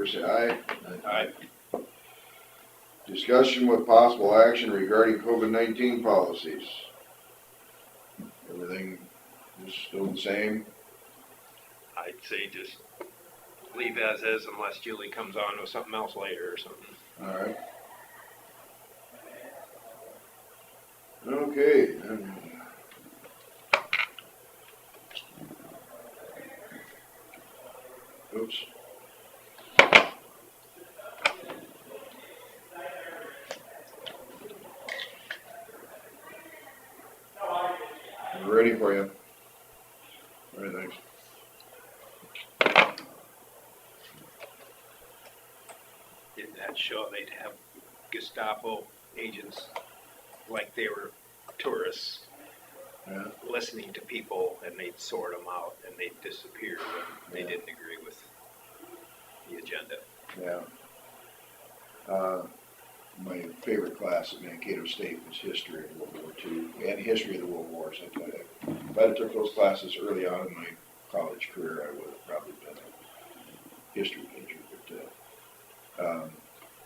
say aye. Aye. Discussion with possible action regarding COVID-19 policies. Everything is still the same? I'd say just leave as is unless Julie comes on with something else later or something. Alright. Okay. Oops. We're ready for you. All right, thanks. In that show, they'd have Gestapo agents like they were tourists Yeah. listening to people, and they'd sort them out and they'd disappear when they didn't agree with the agenda. Yeah. My favorite class at Mankato State was history of World War II and history of the World Wars. If I'd have took those classes early on in my college career, I would have probably been a history major. But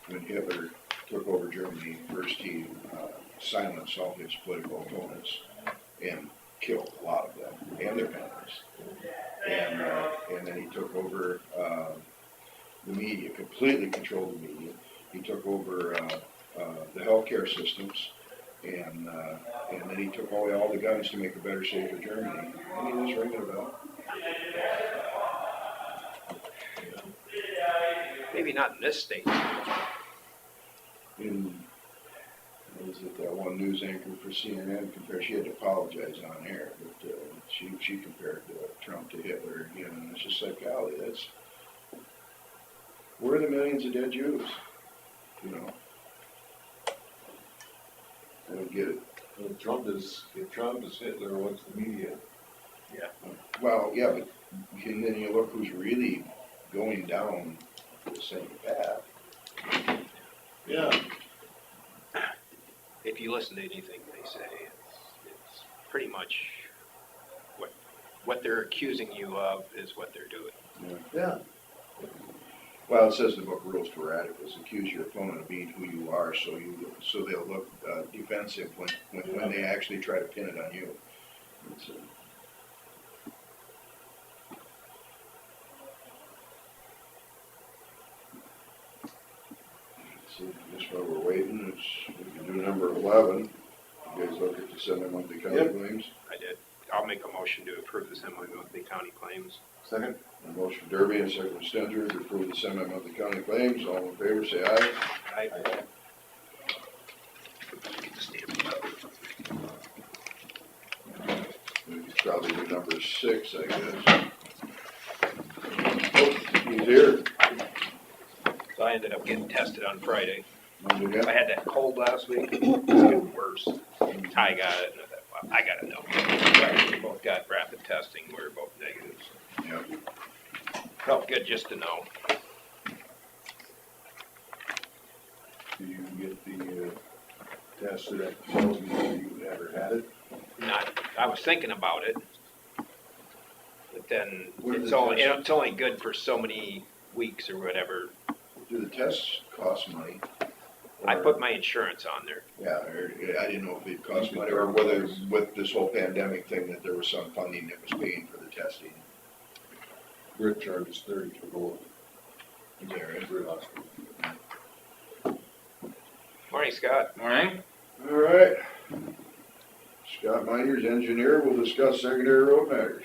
when Hitler took over Germany, first he silenced all his political opponents and killed a lot of them and their families. And then he took over the media, completely controlled the media. He took over the healthcare systems, and then he took away all the guns to make a better, safer Germany. Any of this ringing a bell? Maybe not in this state. In was it that one news anchor for CNN compared? She had to apologize on air, but she compared Trump to Hitler again, and it's just like, golly, that's where are the millions of dead Jews? You know, I don't get it. Well, if Trump is Hitler, what's the media? Yeah. Well, yeah, but and then you look who's really going down the same path. Yeah. If you listen to anything they say, it's pretty much what they're accusing you of is what they're doing. Yeah. Well, it says in the book Rules to Radicals, accuse your opponent of being who you are, so they'll look defensive when they actually try to pin it on you. So just while we're waiting, we can do number 11. You guys look at the semi-monthly county claims. I did. I'll make a motion to approve the semi-monthly county claims. Second? A motion from Derby and a second from Stenter to approve the semi-monthly county claims. All in favor, say aye. Aye. We could probably do number 6, I guess. Oh, he's here. So I ended up getting tested on Friday. Again? I had that cold last week. It's getting worse. Ty got it, and I thought, well, I gotta know. We both got rapid testing. We were both negatives. Yeah. Felt good just to know. Do you get the test that tells you you ever had it? I was thinking about it, but then What it's is only good for so many weeks or whatever. Do the tests cost money? I put my insurance on there. Yeah, I didn't know if it cost money or whether with this whole pandemic thing that there was some funding that was paying for the testing. Grit charges 30 for gold. Is that right? Grit hospital. Morning, Scott. Morning. All right. Scott Miners, engineer, will discuss secondary road matters.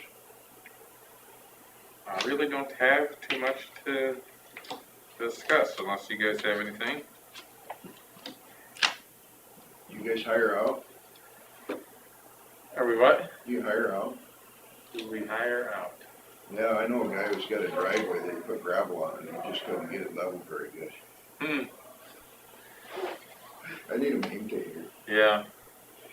I really don't have too much to discuss unless you guys have anything. You guys hire out? Are we what? You hire out? Do we hire out? Yeah, I know a guy who's got a driveway that he put gravel on and he just couldn't get it leveled very good. I need a maintainer. Yeah.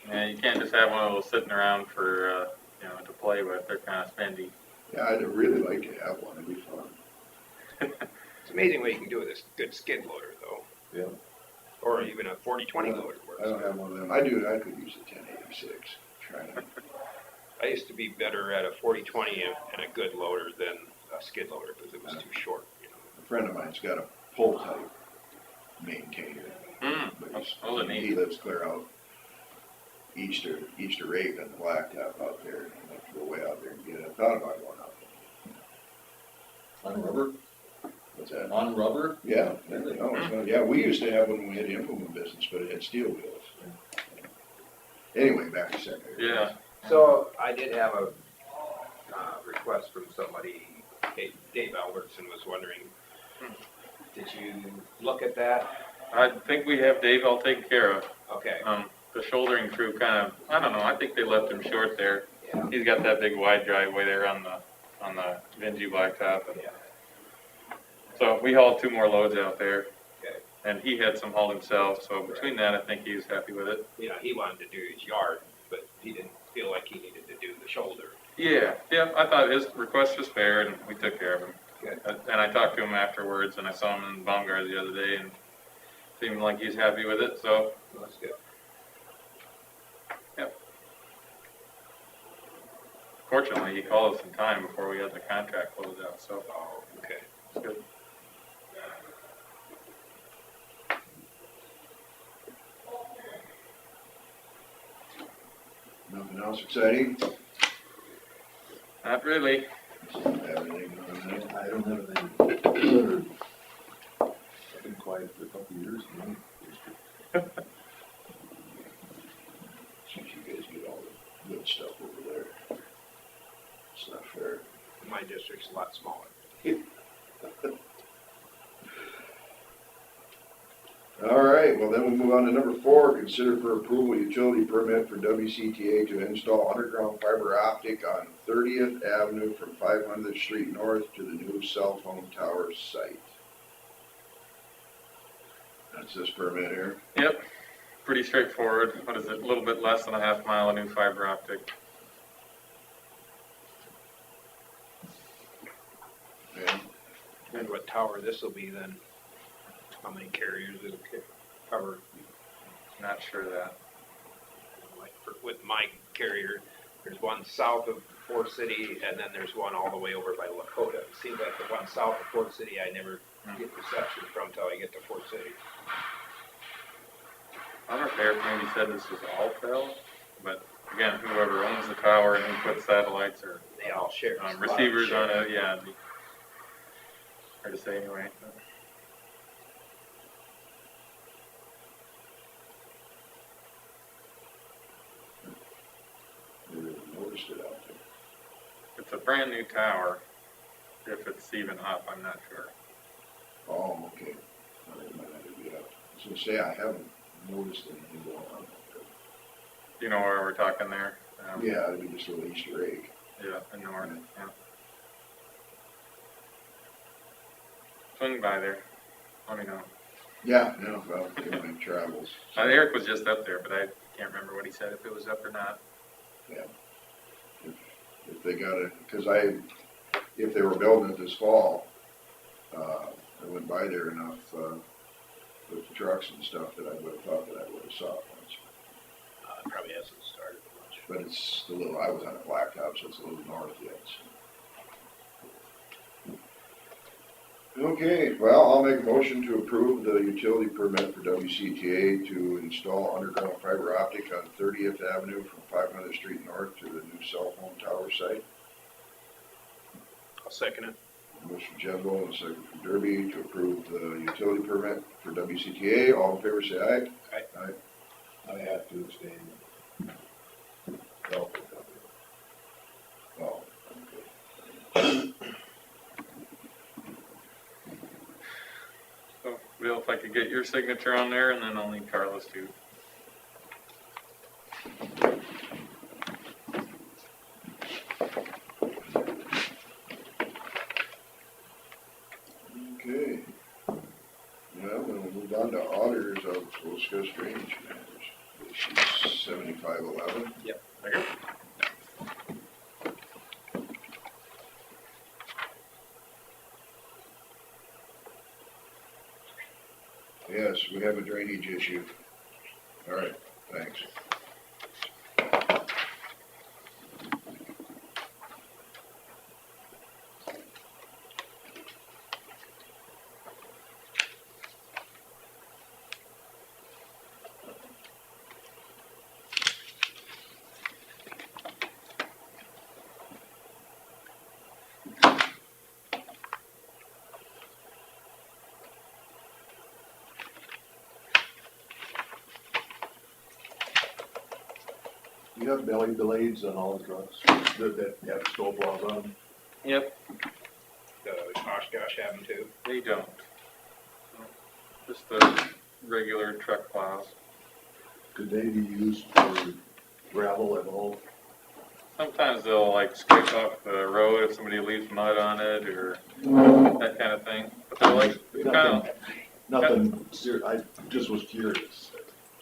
Yeah, you can't just have one of those sitting around for, to play with. They're kind of spendy. Yeah, I'd really like to have one. It'd be fun. It's amazing what you can do with this good skid loader, though. Yeah. Or even a 40/20 loader works. I don't have one of them. I could use a 1086. Trying to. I used to be better at a 40/20 and a good loader than a skid loader because it was too short. friend of mine's got a pull type maintainer. But those are he neat. lives clear out east of Reagan, on the blacktop out there, and I have to go way out there and get it. I thought about going out there. On rubber? What's that? On rubber? Yeah, no, it's not, yeah, we used to have when we had the implement business, but it had steel wheels. Anyway, back to secondary. Yeah. So I did have a, request from somebody, Dave Albertson was wondering, did you look at that? I think we have Dave all taken care of. Okay, The shouldering crew kind of, I don't know, I think they left him short there. yeah, He's got that big wide driveway there on the dingy blacktop. And yeah, so we hauled 2 more loads out there. okay. And he had some hauled himself, so between that, I think he was happy with it. You know, he wanted to do his yard, but he didn't feel like he needed to do the shoulder. Yeah, I thought his request was fair, and we took care of him. Good. And I talked to him afterwards, and I saw him in Baumgart the other day, and seemed like he's happy with it, so. Well, that's good. Fortunately, he called us in time before we had the contract closed out, so Oh, okay. it's good. Nothing else exciting? Not really. Have anything on that? I don't have anything. I've been quiet for a couple of years now. Since you guys get all the good stuff over there. It's not fair. My district's a lot smaller. All right, well then we'll move on to number 4, consider for approval utility permit for WCTA to install underground fiber optic on 30th Avenue from 500th Street North to the new cell phone tower site. That's this permit here. Yep, pretty straightforward. What is it, a little bit less than a half mile of new fiber optic. Okay. And what tower this will be then? How many carriers it'll cover? Not sure of that. Like with my carrier, there's one south of Fort City, and then there's one all the way over by Lakota. It seems like the one south of Fort City I never get reception from till I get to Fort City. I don't know if Eric maybe said this was all Tel, but again, whoever owns the tower and who puts satellites or They all share. receivers on it, yeah, it'd be hard to say anyway. Never even noticed it out there. It's a brand new tower. If it's even up, I'm not sure. Oh, okay. All right, might have to get out. I was gonna say, I haven't noticed anything going on out You know where we're talking there? there. Yeah, it'd be just a little Easter egg. Yeah, in the north, yeah. Swing by there. Let me know. Yeah, no, well, my travels. Eric was just up there, but I can't remember what he said, if it was up or not. If they got it, because if they were building it this fall, I went by there enough, with the trucks and stuff that I would have thought that I would have saw it once. It probably hasn't started much. But it's a little, I was on a blacktop, so it's a little north yet. Okay, well, I'll make a motion to approve the utility permit for WCTA to install underground fiber optic on 30th Avenue from 500th Street North to the new cell phone tower site. I'll second it. Motion from Jevil and a second from Derby to approve the utility permit for WCTA. All in favor, say aye. Aye. I have to abstain. Oh, okay. So, Bill, if I could get your signature on there, and then I'll need Carlos too. Okay. Well, then we'll move on to auditors. We'll discuss drainage matters. Issue 7511. Yep. Okay. Yes, we have a drainage issue. All right, thanks. You have belly blades on all the trucks that have snow plows on them? Yep, The Oshkosh have them too. they don't. Just the regular truck plows. Could they be used for gravel at all? Sometimes they'll like scrape off the road if somebody leaves mud on it or that kind of thing. But they're like, kind of, Nothing serious, I just was curious.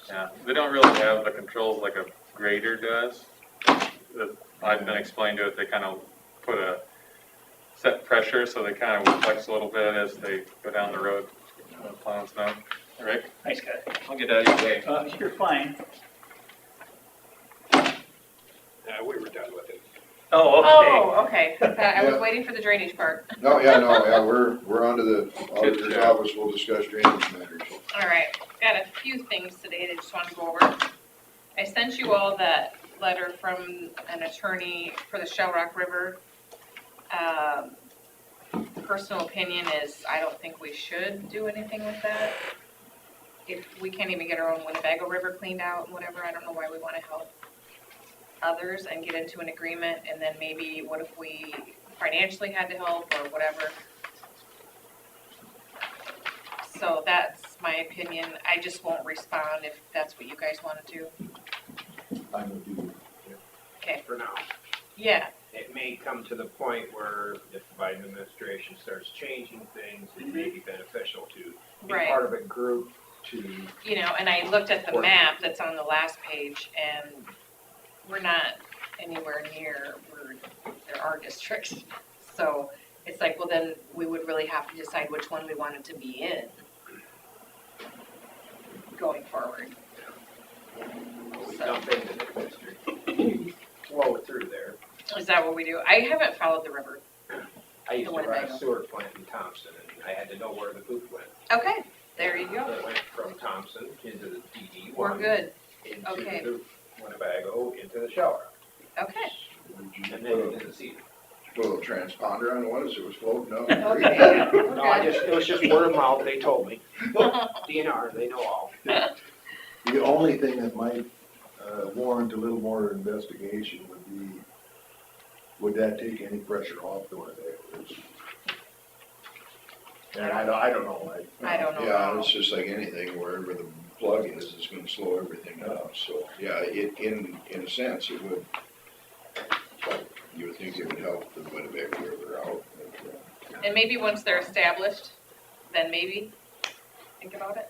yeah, they don't really have the controls like a grader does. I've been explained to it, they kind of put a set pressure so they kind of flex a little bit as they go down the road plowing snow. All right, Thanks, guys. I'll get out of your way. You're fine. We were done with it. Oh, Oh, okay. I was Yeah. waiting for the drainage part. No, we're on to the auditor's office, we'll discuss drainage matters. All right, got a few things today that I just wanted to go over. I sent you all that letter from an attorney for the Shell Rock River. Personal opinion is, I don't think we should do anything with that. If we can't even get our own Winnebago River cleaned out and whatever, I don't know why we want to help others and get into an agreement, and then maybe what if we financially had to help or whatever. So that's my opinion. I just won't respond if that's what you guys want to do. I'm with you. Okay, For now. yeah, It may come to the point where if the Biden administration starts changing things, it may be beneficial to be right. part of a group to, You know, and I looked at the map that's on the last page, and we're not anywhere near where there are districts. So it's like, well, then we would really have to decide which one we wanted to be in going forward. we So, dump into the district, flow it through there. is that what we do? I haven't followed the river. I used to run Winnebago. a sewer plant in Thompson, and I had to know where the poop went. Okay, there you go. It went from Thompson into the DD We're one, good. into Okay. the Winnebago, into the shower, Okay. Would you and then into the Cedar. put a little transponder on one as it was floating up? Okay, yeah, we're No, good. it was just word of mouth, they told me. DNR, they know all. The only thing that might warrant a little more investigation would be, would that take any pressure off the Winnebago? And I don't know, I don't know. Yeah, it's just like anything, wherever the plug is, it's gonna slow everything up, so, yeah, in a sense, it would, you would think it would help the Winnebago River out, but, And maybe once they're established, then maybe think about it.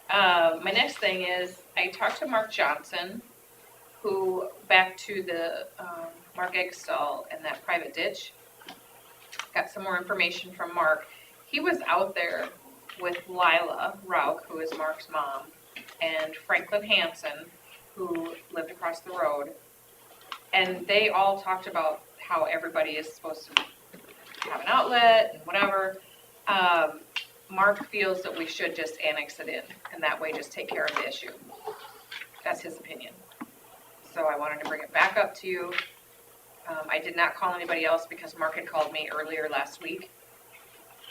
My next thing is, I talked to Mark Johnson, who, back to the Mark Eggstall and that private ditch. Got some more information from Mark. He was out there with Lila Rauch, who is Mark's mom, and Franklin Hansen, who lived across the road. And they all talked about how everybody is supposed to have an outlet and whatever. Mark feels that we should just annex it in, and that way just take care of the issue. That's his opinion. So I wanted to bring it back up to you. I did not call anybody else because Mark had called me earlier last week.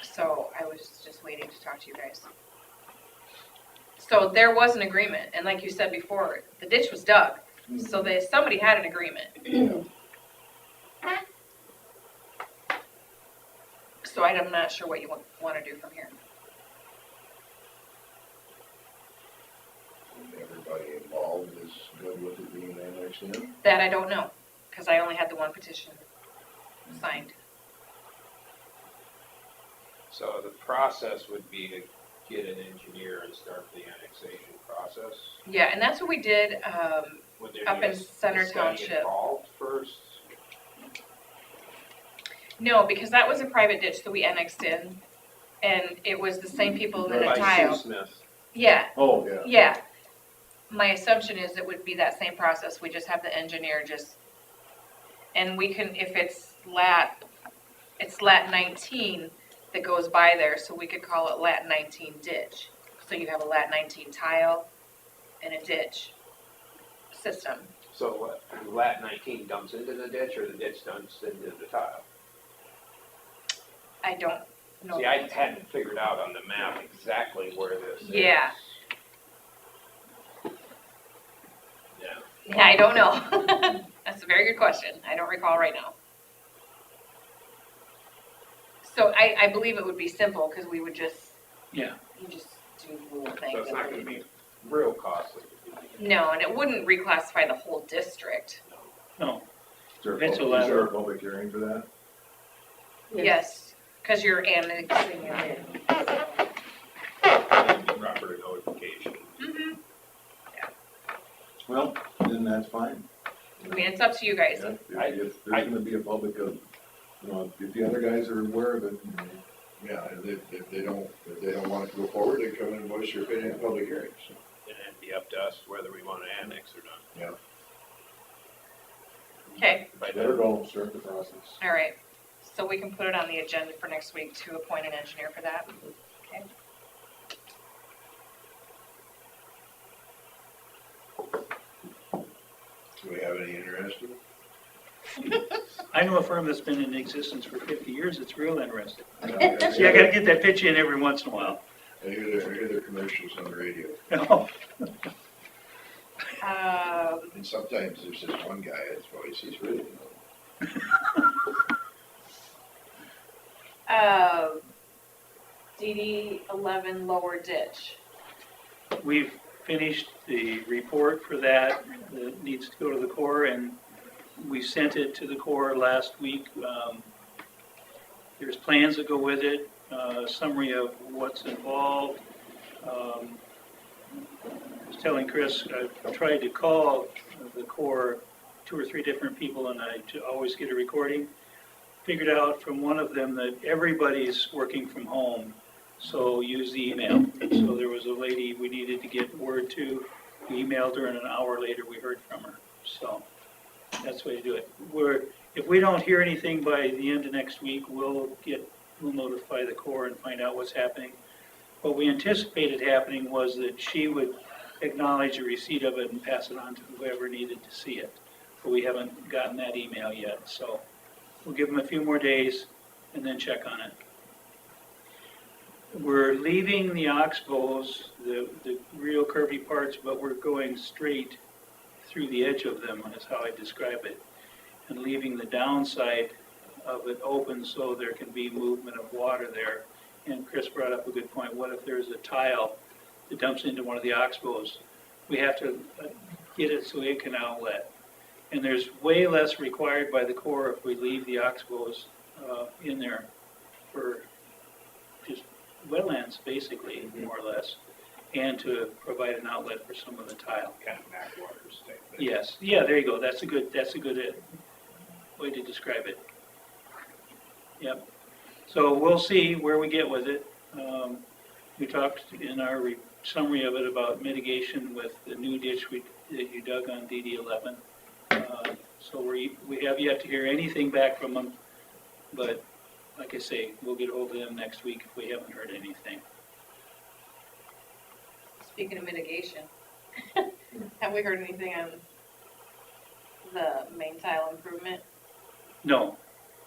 So I was just waiting to talk to you guys. So there was an agreement, and like you said before, the ditch was dug. So somebody had an agreement. So I'm not sure what you want to do from here. everybody involved is good with it being annexed in. That I don't know, because I only had the one petition signed. So the process would be to get an engineer and start the annexation process. Yeah, and that's what we did. Would there Up be in a Center study Township. involved first? No, because that was a private ditch that we annexed in, and it was the same people in the By tile. Sue Smith. Yeah, Oh, yeah. yeah. My assumption is it would be that same process. We just have the engineer and we can, if it's lat 19 that goes by there, so we could call it lat 19 ditch. So you have a lat 19 tile and a ditch system. So what, lat 19 dumps into the ditch or the ditch dumps into the tile? I don't know. See, I hadn't figured out on the map exactly where this is. Yeah. I don't know. That's a very good question. I don't recall right now. So I believe it would be simple, because we would just, Yeah. you just do the little thing. So it's not gonna be real costly. No, and it wouldn't reclassify the whole district. No, Is there a It's public- is there a allowed. public hearing for that? Yes, because you're annexing it in. And proper notification. Mhm. Well, then that's fine. I mean, it's up to you guys. Yeah, if there's gonna be a public of, you know, if the other guys are aware of it, Yeah, if they don't want it to go forward, they come in and voice their opinion in public hearings. And it'd be up to us whether we wanna annex or not. Yeah. Okay, By let her then, go, start the process. all right. So we can put it on the agenda for next week to appoint an engineer for that. Okay. Do we have any interest? I know a firm that's been in existence for 50 years, it's real interesting. I See, I gotta get that pitch in every once in a while. hear their commercials on the radio, and sometimes there's this one guy, his voice, he's really, DD 11 lower ditch. We've finished the report for that needs to go to the Corps, and we sent it to the Corps last week. There's plans that go with it, summary of what's involved. I was telling Chris, I tried to call the Corps 2 or 3 different people, and I always get a recording. Figured out from one of them that everybody's working from home, so use the email. So there was a lady we needed to get word to. We emailed her, and an hour later we heard from her. So that's the way to do it. If we don't hear anything by the end of next week, we'll notify the Corps and find out what's happening. What we anticipated happening was that she would acknowledge the receipt of it and pass it on to whoever needed to see it. But we haven't gotten that email yet, so we'll give them a few more days and then check on it. We're leaving the oxbows, the real curvy parts, but we're going straight through the edge of them, is how I describe it, and leaving the downside of it open so there can be movement of water there. And Chris brought up a good point. What if there's a tile that dumps into one of the oxbows? We have to get it so it can outlet. And there's way less required by the Corps if we leave the oxbows in there for just wetlands, basically, more or less, and to provide an outlet for some of the tile. kind of backwaters type thing. Yes, yeah, there you go. That's a good way to describe it. Yep. So we'll see where we get with it. We talked in our summary of it about mitigation with the new ditch that you dug on DD 11. So we have yet to hear anything back from them, but like I say, we'll get hold of them next week if we haven't heard anything. Speaking of mitigation, have we heard anything on the main tile improvement? No,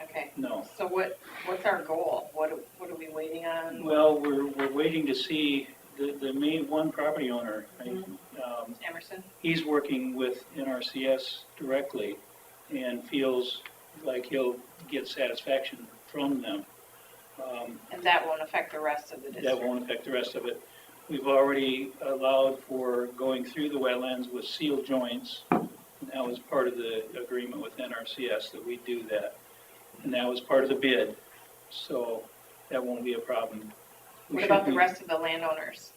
Okay, no. so what's our goal? What are we waiting on? Well, we're waiting to see the main one property owner. Emerson? He's working with NRCS directly and feels like he'll get satisfaction from them. And that won't affect the rest of the district? That won't affect the rest of it. We've already allowed for going through the wetlands with seal joints. And that was part of the agreement with NRCS that we do that. And that was part of the bid, so that won't be a problem. What about the rest of the landowners?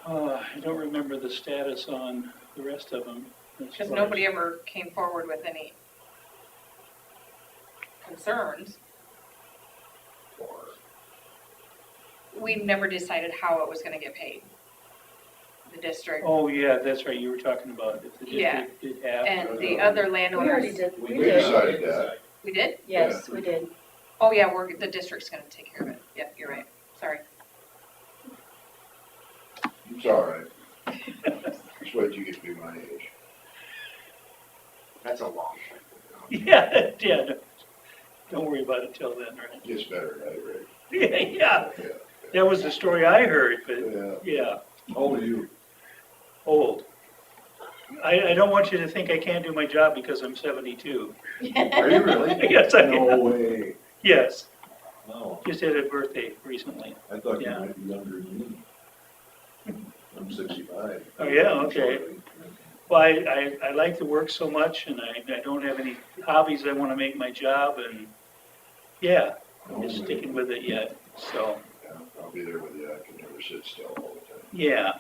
I don't remember the status on the rest of them. Because nobody ever came forward with any concerns. Or We never decided how it was gonna get paid. The district Oh, yeah, that's right, you were talking about if the Yeah. district did have. and the other We landowners. already did, We we did, decided that. We did? yes, we did. Oh, yeah, the district's gonna take care of it. Yep, you're right. Sorry. It's all right. Just wait till you get to be my age. that's a long time. Yeah, don't worry about it till then, right? Gets better, right, Rick? Yeah, Yeah. that was the story I heard, but Yeah. yeah, How old are you? old. I don't want you to think I can't do my job because I'm 72. Are you really? Yes, I No am. way. Yes, No, just had a birthday recently. I thought you Yeah. might be younger than me. I'm 65. Oh, yeah, okay. Well, I like to work so much and I don't have any hobbies I want to make my job and, yeah, I'm just sticking with it yet, so, Yeah, I'll be there with you, I can never sit still all the time. yeah.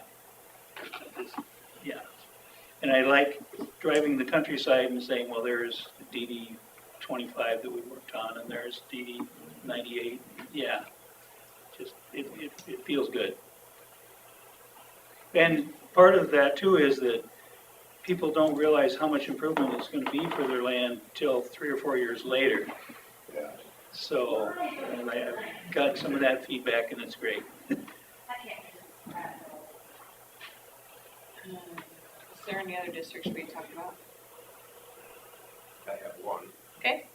Yeah. And I like driving the countryside and saying, well, there's DD 25 that we worked on and there's DD 98, yeah. Just, it feels good. And part of that too is that people don't realize how much improvement it's gonna be for their land till 3 or 4 years later. Yeah, So, and I've got some of that feedback and it's great. Is there any other districts we talked about? I have one. Okay.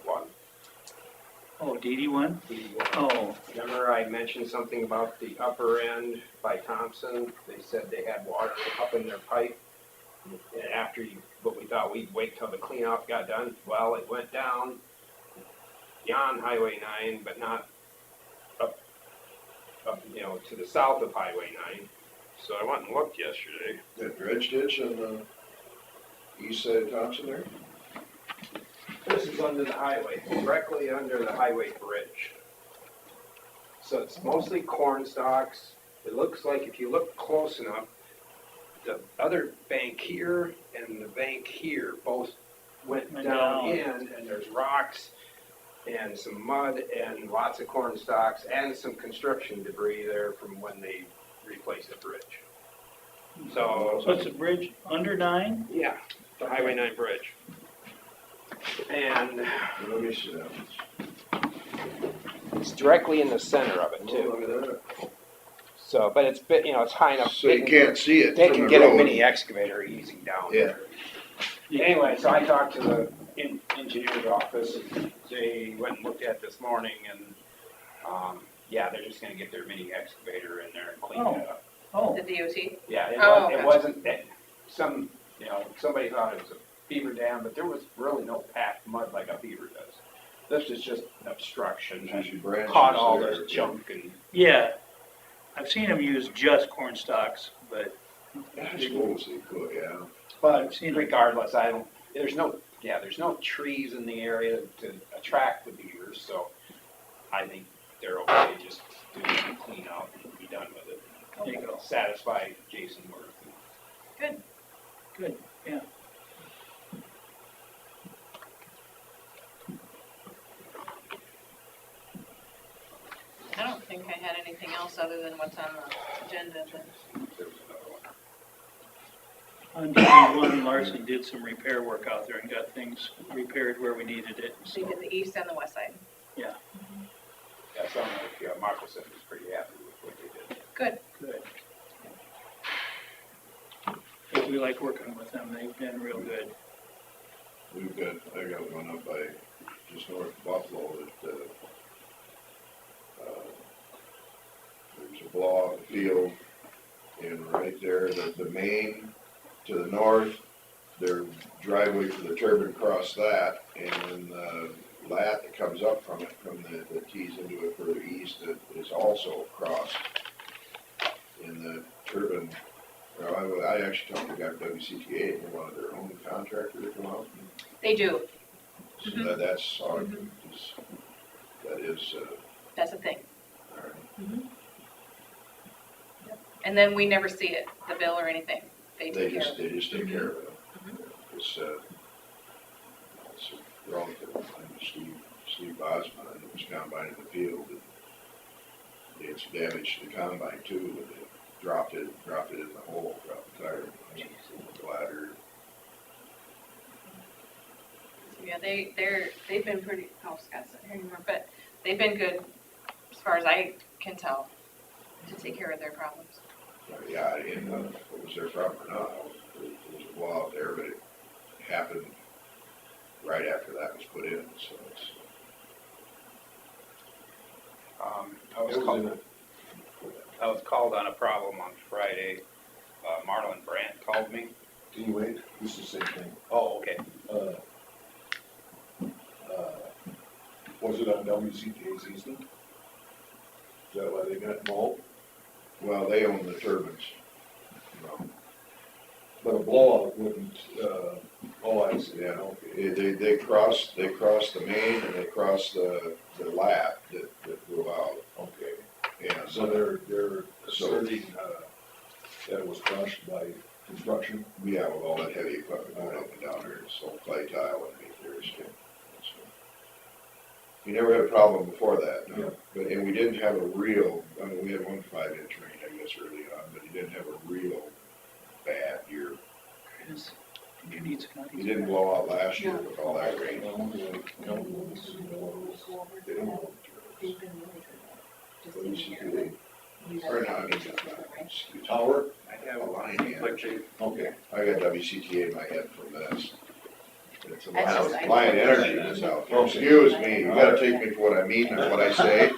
One. Oh, DD one? DD one. Oh, Remember I mentioned something about the upper end by Thompson? They said they had water up in their pipe. And after what we thought we'd wait till the cleanout got done, well, it went down beyond Highway 9, but not up, to the south of Highway 9. So I went and looked yesterday. that dredge ditch on the east side of Thompson there? This is under the highway, directly under the highway bridge. So it's mostly corn stalks. It looks like if you look close enough, the other bank here and the bank here both went Went down down. in, and there's rocks and some mud and lots of corn stalks and some construction debris there from when they replaced the bridge. so it's a bridge under 9? Yeah, the Highway 9 bridge. And Let me see that. it's directly in the center of it Oh, too. look at that. So, but it's, it's high enough. So you can't see it They from can the get a road. mini excavator easy down Yeah. there. Anyway, so I talked to the engineer's office. They went and looked at it this morning and, yeah, they're just gonna get their mini excavator in there and clean Oh. it up. Oh, The DOT? Yeah, Oh, it gotcha. wasn't, somebody thought it was a beaver dam, but there was really no packed mud like a beaver does. This is just obstruction There's that branches caught all there. this junk and, yeah. I've seen them use just corn stalks, but I suppose they could, yeah. but I've seen it. regardless, there's no trees in the area to attract the beavers, so I think they're okay just doing a clean out and be done with it. There you go. Satisfy Jason Worth. Good, yeah. I don't think I had anything else other than what's on the agenda, but There was another one. On DD1, Larson did some repair work out there and got things repaired where we needed it, they so, did the east and the west side. Yeah, sounded like Markelson was pretty happy with what they did. Good. good. Yeah, we like working with them, they've been real good. I got one up by just north of Buffalo that, there's a blowout field, and right there, the main to the north, their driveway for the turbine crossed that, and then the lat that comes up from it, that tees into it further east, that is also crossed. In the turbine, well, I actually talked to the guy from WCTA, they wanted their own contractor to come out. They do. So Mhm. that's, Mhm. that is, That's a thing. all right. And then we never see it, the bill or anything. They They take care just, of it. they just take care of it. Mhm. It's a relative, Steve Bosman, and it was combining the field, and they had some damage to the combine too, and they dropped it in the hole, dropped the tire, the ladder. Yeah, they've been pretty, oh, Scott's not here anymore, but they've been good, as far as I can tell, to take care of their problems. Yeah, I didn't know if it was their problem or not. There was a blowout there, but it happened right after that was put in, so it's. I was called on a problem on Friday. Marlon Brandt called me. Can you wait? This is the same thing. Oh, okay. Uh, Was it on WCTA's easement? Is that why they got involved? Well, they own the turbines. But a blowout wouldn't, oh, I see, Yeah, okay. they cross the main and they cross the lap that go out. Okay, And so they're asserting, that it was crushed by construction? yeah, with all that heavy equipment going up and down there, it's all clay tile underneath there. You never had a problem before that, no? Yeah. But, and we didn't have a real, I mean, we had 1 5-inch rain, I guess, early on, but you didn't have a real bad year. Chris, you need some copies? You didn't blow out last year with all that rain. They don't know. Or no, I mean, excuse me. Tower? I have a line here. Okay. I got WCTA in my head from this. It's That's just- Lion Energy is out there. Excuse me, you gotta take me for what I mean, not what I say.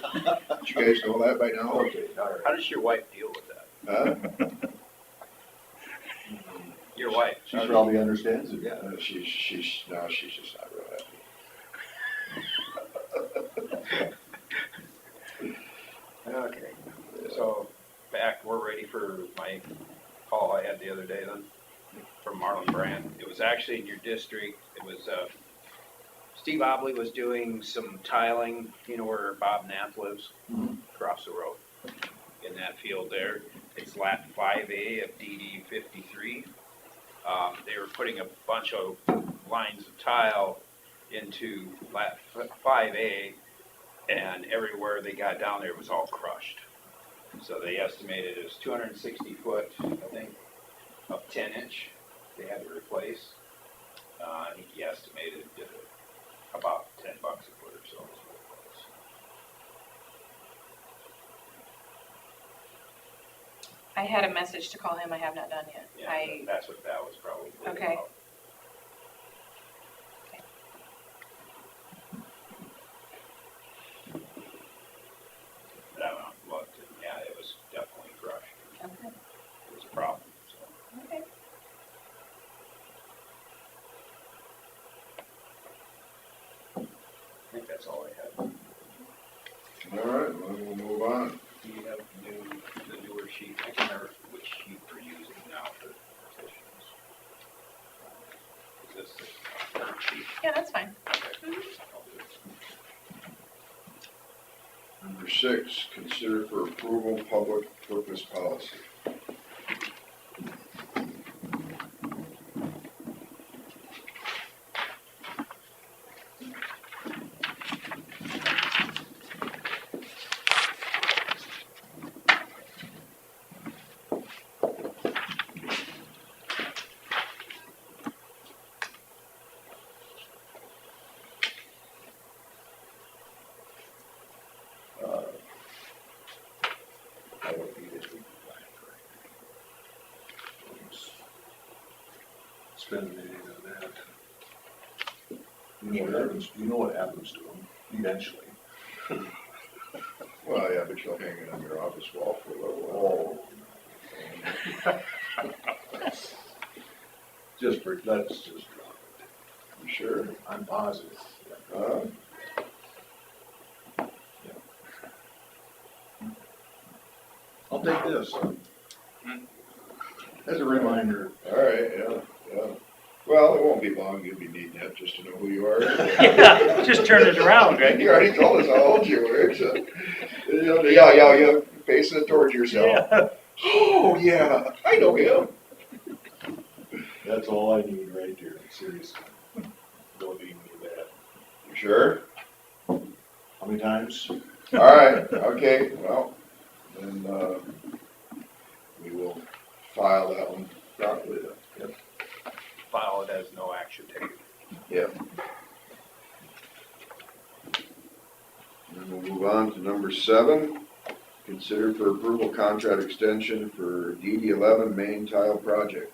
Did you guys know that by now? Okay, all right. How does your wife deal with that? Huh? Your wife? She probably understands it. Yeah, she's just not real happy. Okay, so back, we're ready for my call I had the other day then, from Marlon Brand. It was actually in your district. It was, Steve Obley was doing some tiling, you know where Bob Knapp lives? Mhm. Across the road, in that field there. It's lap 5A of DD 53. They were putting a bunch of lines of tile into lap 5A, and everywhere they got down there, it was all crushed. So they estimated it was 260 foot, I think, of 10-inch they had to replace. I think he estimated about $10 a foot or so. I had a message to call him, I have not done yet. Yeah, that's what that was probably Okay. about. But I went out and looked, and yeah, it was definitely crushed. Okay. It was a problem, so. Okay. I think that's all I had. All right, well, we'll move on. Do you have the newer sheet? I can't remember which sheet we're using now for petitions. Is this the third sheet? Yeah, that's fine. Okay. Mhm. I'll do it. Number 6, consider for approval public purpose policy. I don't need it. Spend a minute on that. You know what happens to them eventually. Well, yeah, but you'll hang it on your office wall for a little while. Let's just drop it. You sure? I'm positive. I'll take this. As a reminder. All right, yeah. Well, it won't be long, you'll be needing that just to know who you are. Yeah, just turn it around, right? You already told us how old you were, so, yeah, facing it towards yourself. Yeah. Oh, yeah, I know him. That's all I need right there, seriously. Don't need me that. You sure? How many times? All right, okay, well, then, we will file that one properly then. Yep. File it as no action taken. Yep. And we'll move on to number 7, consider for approval contract extension for DD 11 main tile project.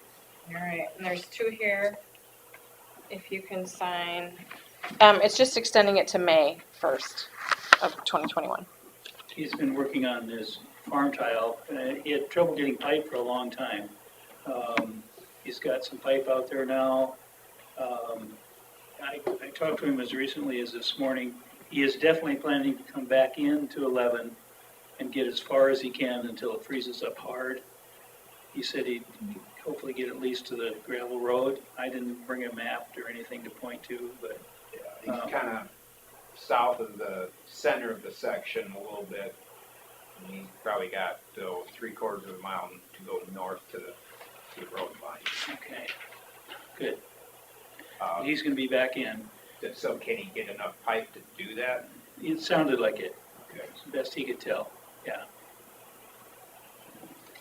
All right, and there's 2 here. If you can sign, it's just extending it to May 1st of 2021. He's been working on this farm tile. He had trouble getting pipe for a long time. He's got some pipe out there now. I talked to him as recently as this morning. He is definitely planning to come back into 11 and get as far as he can until it freezes up hard. He said he'd hopefully get at least to the gravel road. I didn't bring a map or anything to point to, but He's kind of south of the center of the section a little bit. And he's probably got 3/4 of a mile to go north to the road line. okay, good. Uh, He's gonna be back in. So can he get enough pipe to do that? It sounded like it, Okay. best he could tell, yeah.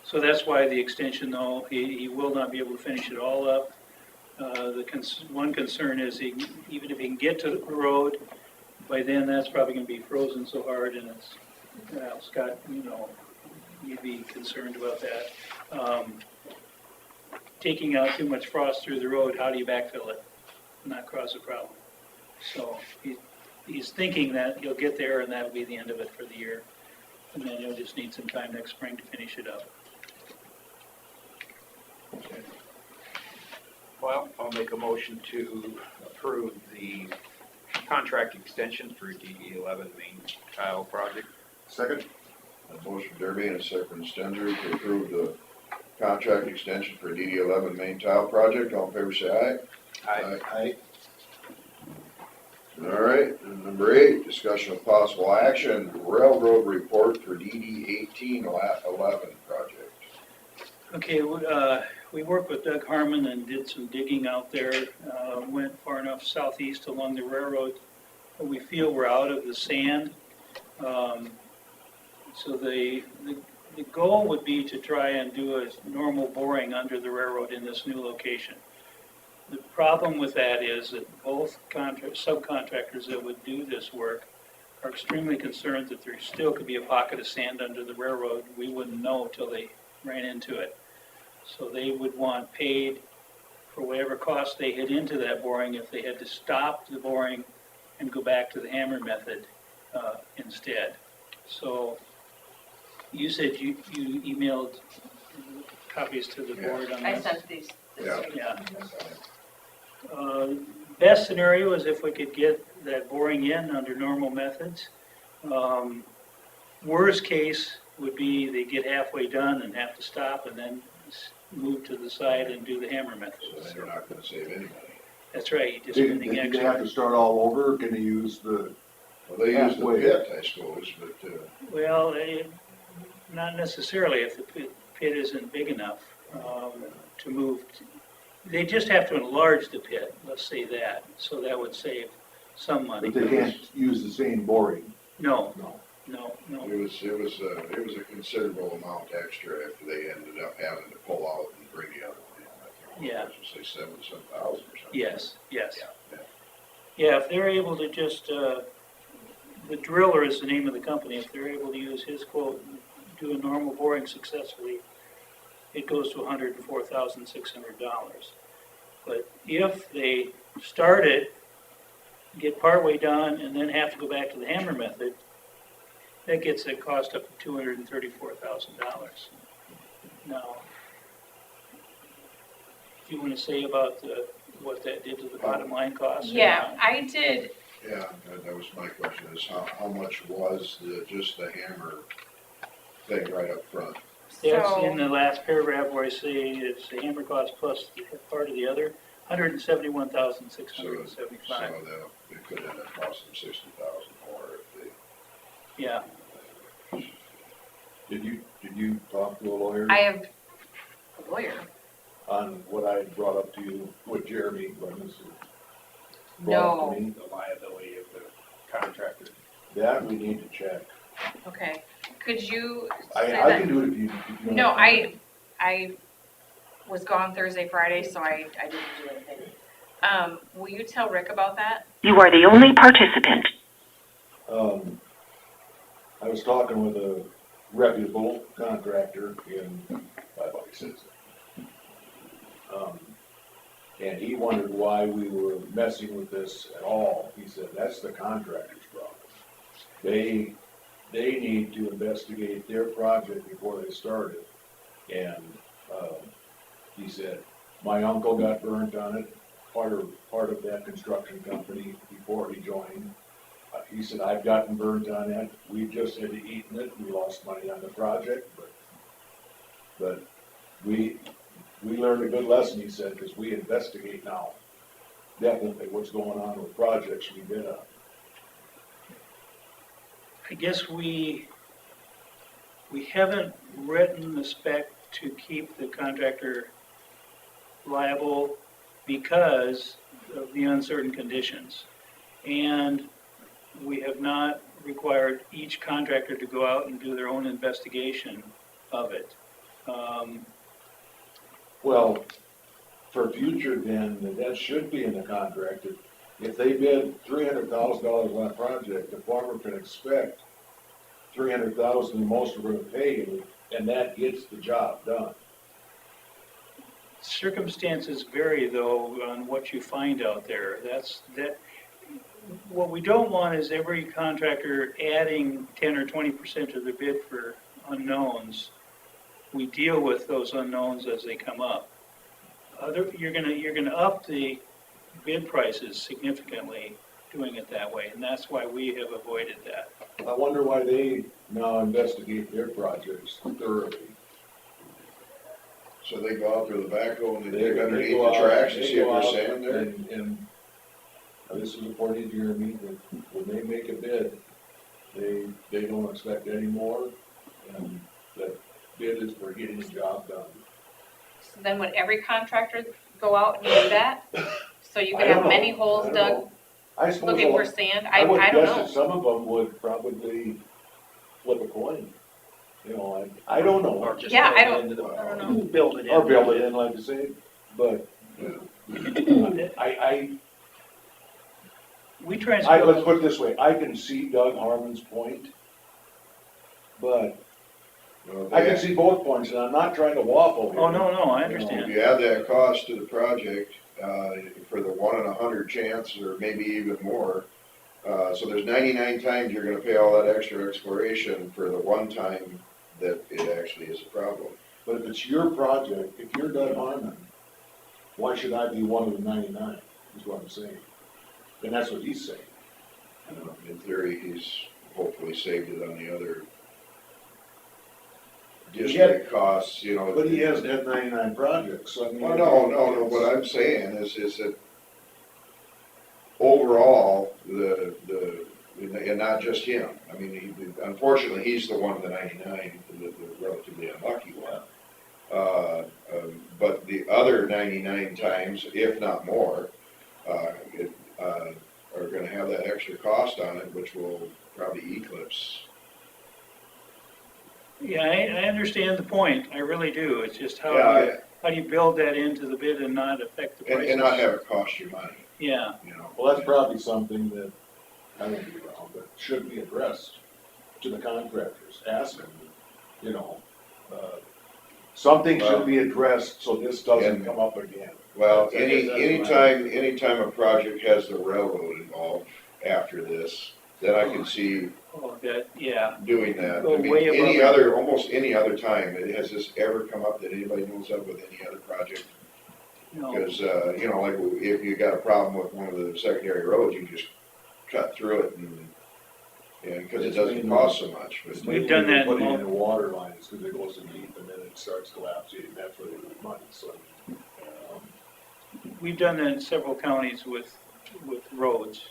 So that's why the extension, though, he will not be able to finish it all up. One concern is even if he can get to the road, by then that's probably gonna be frozen so hard and it's, Scott, you'd be concerned about that. Taking out too much frost through the road, how do you backfill it? Not cause a problem. So he's thinking that he'll get there and that'll be the end of it for the year. And then he'll just need some time next spring to finish it up. Well, I'll make a motion to approve the contract extension for DD 11 main tile project. Second? A motion Derby and a second from Stender to approve the contract extension for DD 11 main tile project. All in favor, say aye. Aye. All right, and number 8, discussion of possible action, railroad report for DD 18 11 project. Okay, we worked with Doug Harmon and did some digging out there, went far enough southeast along the railroad, but we feel we're out of the sand. So the goal would be to try and do a normal boring under the railroad in this new location. The problem with that is that both subcontractors that would do this work are extremely concerned that there still could be a pocket of sand under the railroad. We wouldn't know till they ran into it. So they would want paid for whatever cost they hit into that boring if they had to stop the boring and go back to the hammer method instead. So you said you emailed copies to the board on I this? sent these. Yeah. Yeah. Best scenario is if we could get that boring in under normal methods. Worst case would be they get halfway done and have to stop and then move to the side and do the hammer method. So then you're not gonna save any money. That's right, you just Did spending they have extra. to start all over, or can they use the, Well, they use the Halfway. pit, I suppose, but, Well, not necessarily if the pit isn't big enough to move. They just have to enlarge the pit, let's say that, so that would save some money. but they can't use the same boring? No, No. no. it was a considerable amount extra after they ended up having to pull out and bring the other one in. I think Yeah. it was, say, 7,000 or something. Yes. Yeah. Yeah, if they're able to just, the driller is the name of the company, if they're able to use his quote, and do a normal boring successfully, it goes to $104,600. But if they start it, get partway done, and then have to go back to the hammer method, that gets the cost up to $234,000. Now, do you want to say about what that did to the bottom line cost? Yeah, I did, Yeah, that was my question, is how much was just the hammer thing right up front? That's in so, the last paragraph where I say it's the hammer cost plus part of the other, So $171,675. that it could end up costing 60,000 more if they. Yeah, Did you talk to a lawyer I have a lawyer. on what I brought up to you, what Jeremy Clemens brought up No, to me? The liability of the contractor. That we need to check. okay. Could you say I that? can do it if you don't. No, I was gone Thursday, Friday, so I didn't do anything. Will you tell Rick about that? You are the only participant. I was talking with a reputable contractor in Buck Citizen. And he wondered why we were messing with this at all. He said, that's the contractor's problem. They need to investigate their project before they start it. And, He said, my uncle got burnt on it, part of that construction company before he joined. He said, I've gotten burnt on it, we just had eaten it, we lost money on the project, but we learned a good lesson, he said, because we investigate now definitely what's going on with projects we bid on. I guess we haven't written the spec to keep the contractor liable because of the uncertain conditions. And we have not required each contractor to go out and do their own investigation of it. Well, for future then, that should be in the contract. If they bid $300,000 on a project, the farmer can expect $300,000 the most we're gonna pay, and that gets the job done. Circumstances vary though on what you find out there. What we don't want is every contractor adding 10 or 20% to their bid for unknowns. We deal with those unknowns as they come up. You're gonna up the bid prices significantly doing it that way, and that's why we have avoided that. I wonder why they now investigate their projects thoroughly. So they go out there with the backhoe and they They dig underneath go the out- tracks and they see if go there's out sand there? And this is according to Jeremy, that when they make a bid, they don't expect any more, and that bid is for getting the job done. So then would every contractor go out and do that? So you could I don't have know. many holes I don't dug know. I suppose, looking for sand? I would I don't guess that know. some of them would probably flip a coin. You know, I don't know. Or just Yeah, build I it don't- into the- I don't know. Build it in. Or build it in, like I say, but We try and let's split, put it this way, I can see Doug Harmon's point, but Well, I can they- see both points, and I'm not trying to waffle here. oh, no, I If understand. you add that cost to the project, for the 1 in 100 chance, or maybe even more, so there's 99 times you're gonna pay all that extra exploration for the one time that it actually is a problem. But if it's your project, if you're Doug Harmon, why should I be one of the 99, is what I'm saying. And that's what he's saying. In theory, he's hopefully saved it on the other district costs, you know. But he hasn't had 99 projects, so I mean. Well, no, what I'm saying is that overall, and not just him, I mean, unfortunately, he's the one of the 99, the relatively unlucky one. But the other 99 times, if not more, are gonna have that extra cost on it, which will probably eclipse. Yeah, I understand the point, I really do. It's just Yeah, how do you build that into the bid and not affect the prices? and not have it cost you money, Yeah, you know. Well, that's probably something that, I won't be wrong, but should be addressed to the contractors, ask them, you know. Something should be addressed so this doesn't And- come up again. Well, I guess that's anytime a project has the railroad involved after this, then I can see oh, that, yeah. doing that. Go I mean, way above almost any other time, has this ever come up that anybody knows of with any other project? No. Because, you know, like, if you got a problem with one of the secondary roads, you can just cut through it and because it doesn't cost so much, but. We've done that in Putting all- in the water lines, because it goes in deep and then it starts collapsing, and that's where they lose money, so. We've done that in several counties with roads,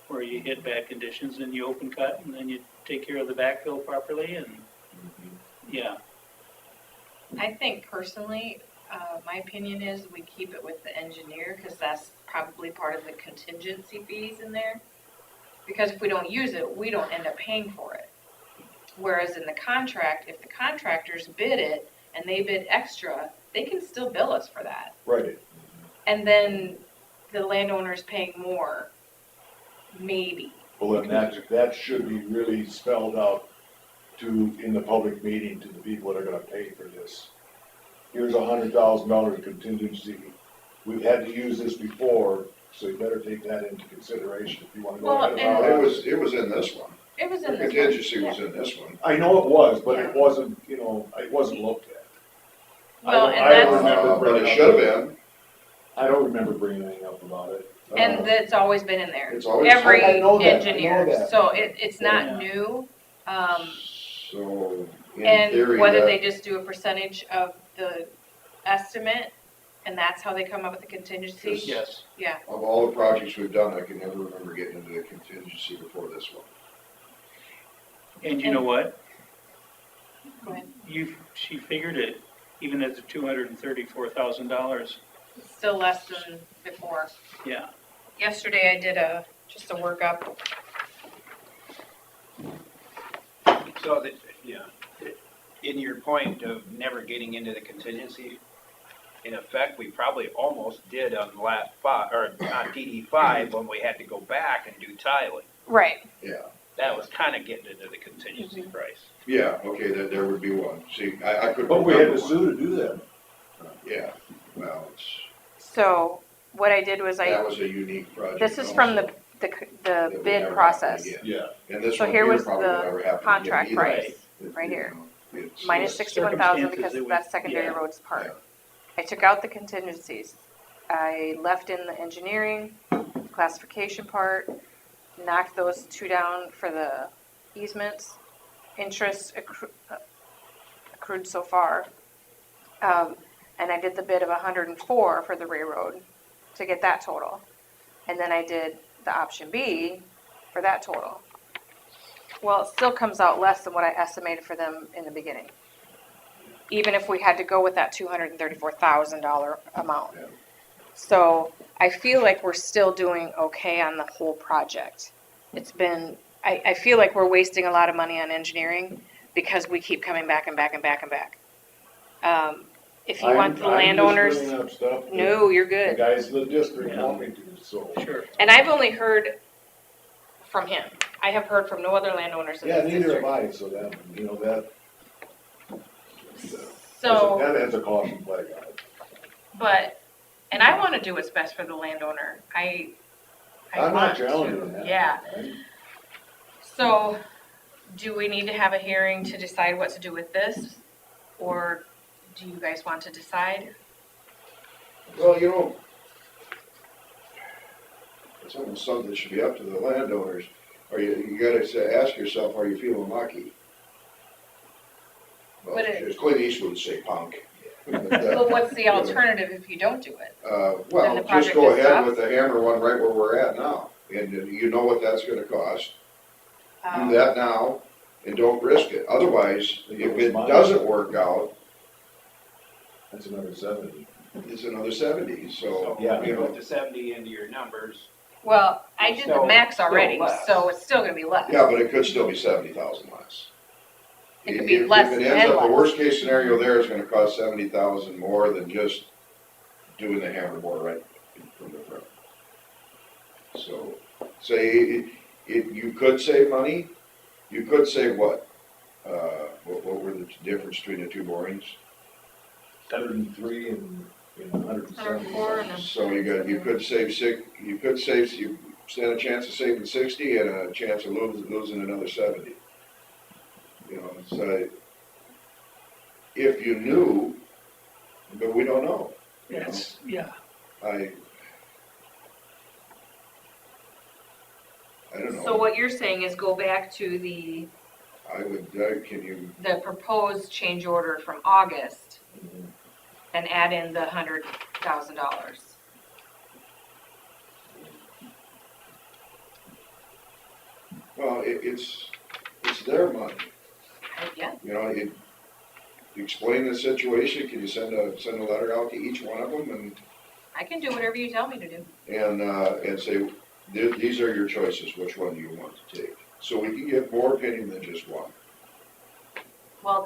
where you hit bad conditions and you open cut, and then you take care of the backfill properly, and, yeah. I think personally, my opinion is we keep it with the engineer, because that's probably part of the contingency fees in there. Because if we don't use it, we don't end up paying for it. Whereas in the contract, if the contractors bid it and they bid extra, they can still bill us for that. Right. And then the landowner's paying more, maybe. Well, then that should be really spelled out in the public meeting to the people that are gonna pay for this. Here's $100,000 contingency. We've had to use this before, so you better take that into consideration if you wanna go Well, ahead. and- It was in this one. It was The in this one. contingency was Yeah. in this one. I know it was, but Yeah. it wasn't, it wasn't looked at. Well, don't- and I don't that's- remember But bringing it up- should have been. I don't remember bringing anything up about it. And that's always been in there. It's always- Every I know that, I know engineer, that. so it's not Yeah. new. So, in And theory, whether that, they just do a percentage of the estimate, and that's how they come up with the contingency, Yes. Yes. yeah. of all the projects we've done, I can never remember getting into the contingency before this one. And you know what? Go ahead. She figured it, even at the $234,000, It's still less than before. yeah. Yesterday I did just a workup. So that, yeah, in your point of never getting into the contingency, in effect, we probably almost did on lat 5, or on DD 5, when we had to go back and do tiling. Right. Yeah, That was kind of getting into the contingency price. yeah, okay, there would be one. See, I couldn't But we had remember to one. sue to do that. Yeah, well, So what I did was that was a unique project. this is from also. the That would bid never process. happen again. Yeah. And this So one here here was probably the would never happen again contract either. price, It- right you here. know, it's- Minus 61,000 because Circumstances, it that's was- secondary yeah, roads part. yeah. I took out the contingencies. I left in the engineering, classification part, knocked those two down for the easements, interest accrued so far. And I did the bid of 104 for the railroad to get that total. And then I did the option B for that total. Well, it still comes out less than what I estimated for them in the beginning. Even if we had to go with that $234,000 amount. Yeah. So I feel like we're still doing okay on the whole project. It's been, I feel like we're wasting a lot of money on engineering because we keep coming back and back and back and back. If you want the landowners, I'm just bringing up stuff that no, you're the good. guys in the district Yeah. want me to, so. Sure. And I've only heard from him. I have heard from no other landowners in Yeah, this neither have district. I, so that, you know, that, So, that has a caution flag on it. but, and I want to do what's best for the landowner. I I'm want not challenging to. that. Yeah. I'm- So, do we need to have a hearing to decide what to do with this? Or do you guys want to decide? Well, you know, it's almost something that should be up to the landowners. You gotta ask yourself, are you feeling lucky? Well, But it- as Clint Eastwood would say, punk. But what's the alternative if you don't do it? Then Well, the just project go is ahead stopped? with the hammer one right where we're at now, and you know what that's gonna cost. Do that now, and don't risk it. Otherwise, if it doesn't work out, That's another 70. it's another 70, so, So Yeah. you put the 70 into your numbers. Well, I did the Still- max still already, less. so it's still gonna be less. yeah, but it could still be 70,000 less. It could be If- less If it ends and up, the less. worst case scenario there is gonna cost 70,000 more than just doing the hammer bore right from the front. So, say, you could save money, you could save what? What were the difference between the two borings? 103 and, 170. 104 and So you could save you stand a chance of saving 60 and a chance of losing another 70. You know, so if you knew, but we don't know. You know? Yes, yeah. I don't know. So what you're saying is go back to the Can you, proposed change order from August and add in the $100,000. well, it's their money, Yeah, you know, you explain the situation, can you send a letter out to each one of them I can do whatever you tell me to do. and say, these are your choices, which one do you want to take? So we can get more opinion than just one. Well,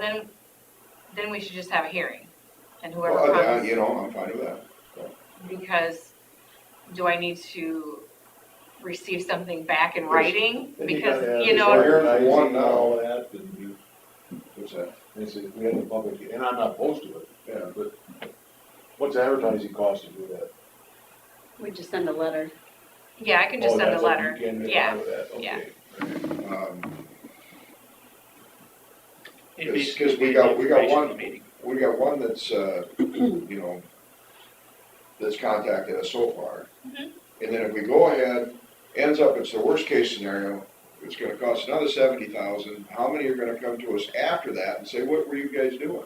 then we should just have a hearing and whoever Well, comes, you know, I'm fine with that. because do I need to receive something back in writing? Then Because, gotta have you the know, We're here for one advertising and all that, and you, What's that? they said, we had the public, and I'm not opposed to it, Yeah. but what's advertising cost to do that? We just send a letter. yeah, I can just Oh, send a that's what letter. you can get Yeah, out of that, yeah. okay. Um, It'd Because we got basically one- information meeting. we got one that's, you know, that's contacted us so far. Mhm. And then if we go ahead, ends up, it's the worst case scenario, it's gonna cost another 70,000, how many are gonna come to us after that and say, what were you guys doing?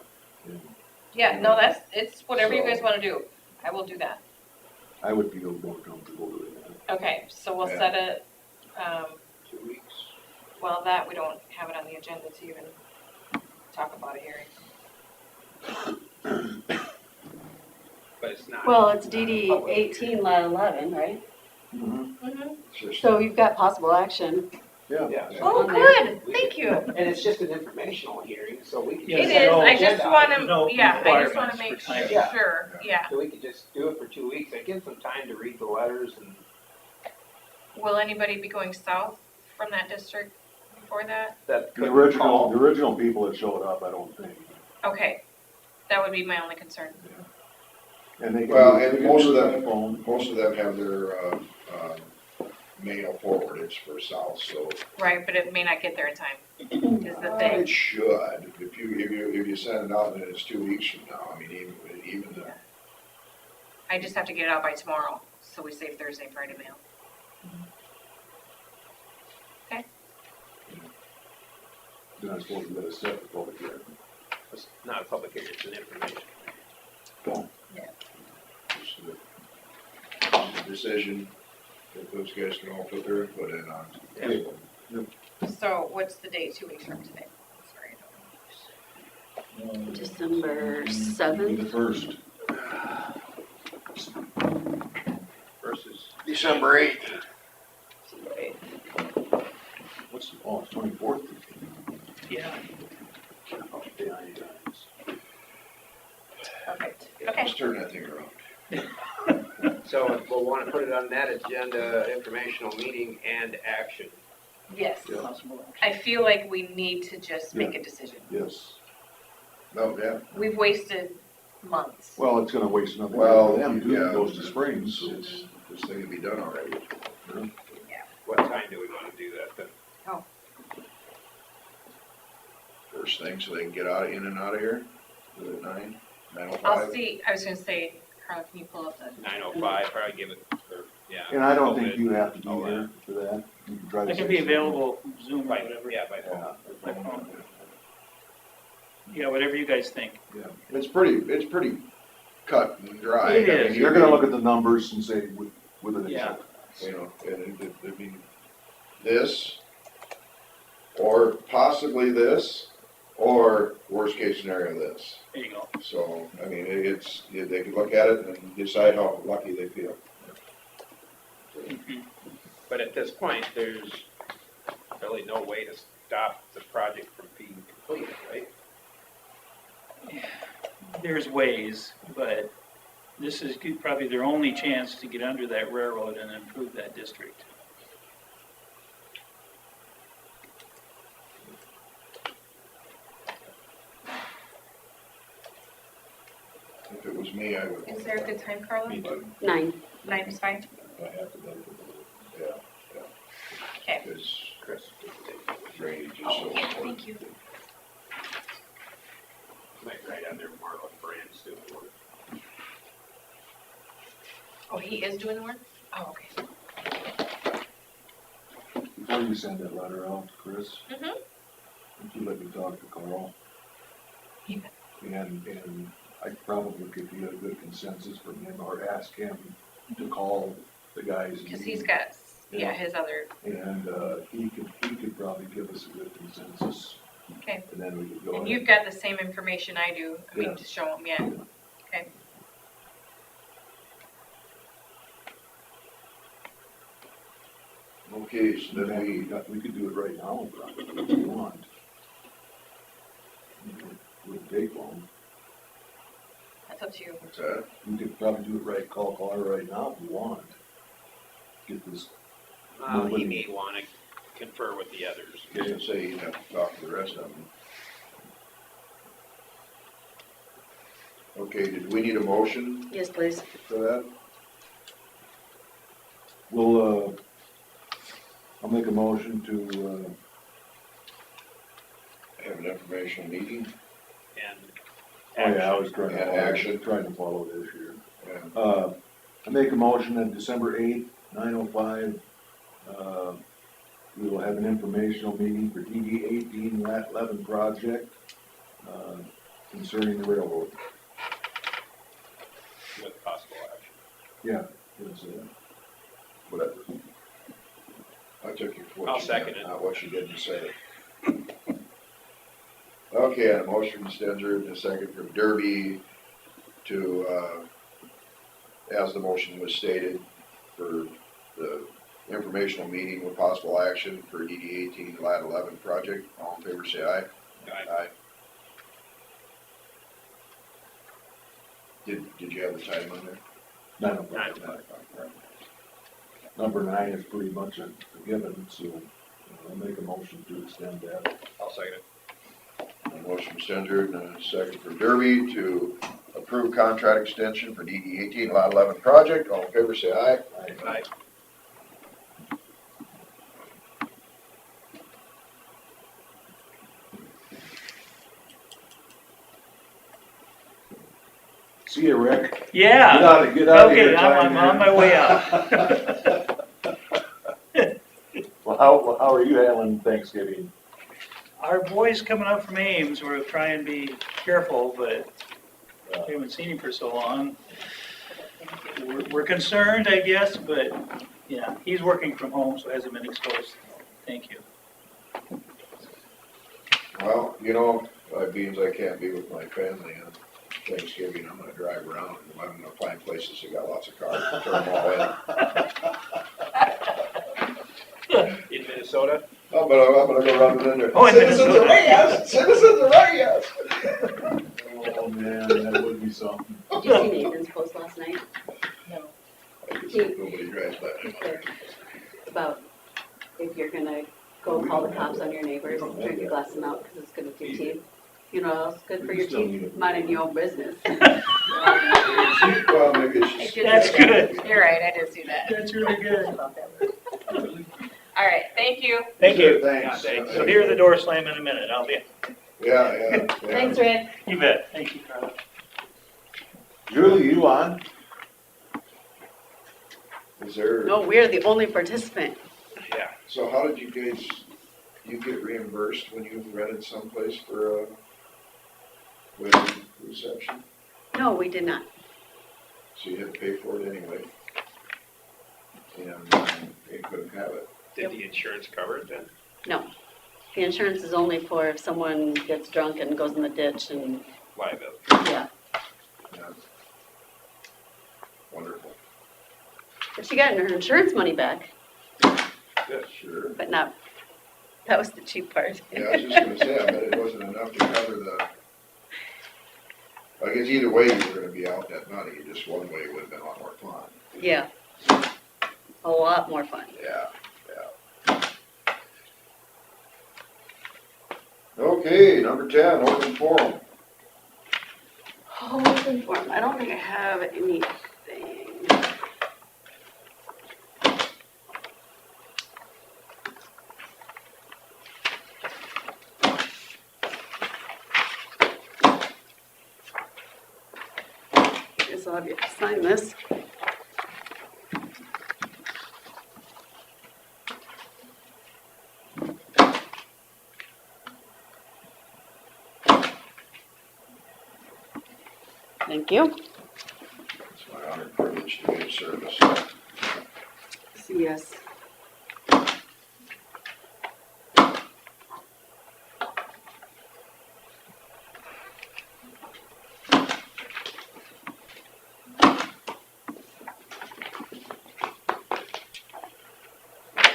Yeah, no, it's whatever you So- guys wanna do, I will do that. I would feel more comfortable doing that. Okay, so we'll Yeah. set it, 2 weeks. well, that, we don't have it on the agenda to even talk about a hearing. But it's not. Well, it's DD 18-11, right? Mm-hmm. It's just- So you've got possible action. Yeah. Yeah. Oh, On there. good, thank you. And it's just an informational hearing, so we can. Yeah, It just- is, no I just agenda wanna, item, no yeah, I just wanna requirements make for time. Yeah. sure, yeah. So we could just do it for 2 weeks, it gives them time to read the letters and. Will anybody be going south from that district before that? That The original people that showed up, I don't think. Okay, that would be my only concern. And they can Well, do- and they can most do of it them- by phone. Most of them have their, mail forwarded for south, so. Right, but it may not get there in time, is the thing. It should, if you send it out and it's 2 weeks from now, I mean, even the, I just have to get it out by tomorrow, so we save Thursday, Friday mail. You're not supposed to let us set the public hearing. It's not a public hearing, it's an information. just the decision that those guys can all put their input in on. Yeah. So what's the date, 2 weeks from today? Sorry, I don't know. December Be 7th. the first. Versus, December 8th. What's, oh, it's 24th. Yeah, Oh, yeah, you guys. Perfect, okay. Let's turn that thing around. so we'll wanna put it on that agenda, informational meeting and action. Yes, possible action. I feel like we need to just make a decision. Yes. No, yeah, We've wasted months. Well, it's gonna waste another well, year for them, too, yeah. it goes to spring, so. It's, this thing can be done already. What time do we wanna do that then? First thing, so they can get out, in and out of here, is it 9, I'll 9:05? see, I was gonna say, Carla, can you pull up the, 9:05, probably give it, or, yeah. And I don't think you have to be Oh, here for that. You can try to I can say be something. available Zoom or By, whatever. yeah, by phone. Yeah. Yeah, whatever you guys think. Yeah, it's pretty cut and dry. It I mean, is. You're gonna look at the numbers and say with an Yeah. exception. You know, and I mean, this, or possibly this, or worst case scenario this. There you go. So, I mean, they can look at it and decide how lucky they feel. Mhm. But at this point, there's really no way to stop the project from being completed, right? There's ways, but this is probably their only chance to get under that railroad and improve that district. If it was me, I would. is there a good time, Carla? Me too. 9. 9 is fine? I have to go. Yeah, Okay. because Chris? drainage is Oh, so yeah, important. thank you. Might write on there Marlon Brand's doing the work. Oh, he is doing the work? Oh, okay. Before you send that letter out to Chris, Mhm. would you let me talk to Carl? Yeah. And I probably could get a good consensus from him or ask him to call the guys. Because he's got, Yeah. his other, And, he could probably give us a good consensus, okay. and then we could go And ahead. you've got the same information I do, I mean, Yeah. to show him, yeah. Okay. Okay, so Then then we could do it right now, if you want. Wouldn't take long. That's up to you. what's that? We could probably do it right, call Carl right now if you want. Get this, He may wanna confer with the others. I was gonna say you'd have to talk to the rest of them. Okay, did we need a motion Yes, please. for that? we'll, I'll make a motion to, Have an informational meeting? And Oh, yeah, I was trying And to, action. trying to follow this here. Yeah. I make a motion on December 8th, 9:05, we will have an informational meeting for DD 18 Lat 11 project, concerning the railroad. With possible action. Yeah, that's it. Whatever. I took you for I'll what you second meant, it. not what you didn't say. Okay, a motion from Spencer and a second from Derby to, as the motion was stated, for the informational meeting with possible action for DD 18 Lat 11 project. All in favor, say aye. Aye. Did you have the time on there? 9:05. Number 9 is pretty much a given, so I'll make a motion to extend that. I'll second it. A motion from Spencer and a second from Derby to approve contract extension for DD 18 Lot 11 project. All in favor, say aye. Aye. See you, Rick. Yeah, Get out of okay, here. I'm on my way out. Well, how are you handling Thanksgiving? Our boy's coming up from Ames, we're trying to be careful, but we haven't seen him for so long. We're concerned, I guess, but, yeah, he's working from home, so hasn't been exposed. Thank you. Well, being as I can't be with my family on Thanksgiving, I'm gonna drive around and I'm gonna find places that got lots of cars and turn them all in. In Minnesota? Oh, but I'm gonna go run it in there. Oh, in Citizens Minnesota. of Reyes! Citizens of Reyes! Oh, man, that would be something. Did you see Nathan's post last night? I guess nobody drives by. About if you're gonna go call the cops on your neighbors, drink a glass of milk, because it's good for your teeth. You know what else is good for your teeth? Minding your own business. Well, maybe it's just. That's good. You're right, I did see that. That's really good. All right, thank you. Thank you. Thanks. So hear the door slam in a minute, I'll be, Yeah. Thanks, Rick. you bet. Thank you, Carla. Julie, you on? Is there, No, we're the only participant. Yeah. so how did you guys, you get reimbursed when you rented someplace for a wedding reception? No, we did not. So you had to pay for it anyway? And you couldn't have it? Did the insurance cover it then? No. The insurance is only for if someone gets drunk and goes in the ditch and, Liability. yeah. Yeah. Wonderful. But she got her insurance money back, Yeah, sure. but not, that was the cheap part. Yeah, I was just gonna say, I bet it wasn't enough to cover the, I guess either way you were gonna be out that money, just one way would have been a lot more fun. Yeah. A lot more fun. Yeah. Okay, number 10, open forum. Open forum. I don't think I have anything. Guess I'll have you sign this. Thank you. It's my honor and privilege to be of service. Yes.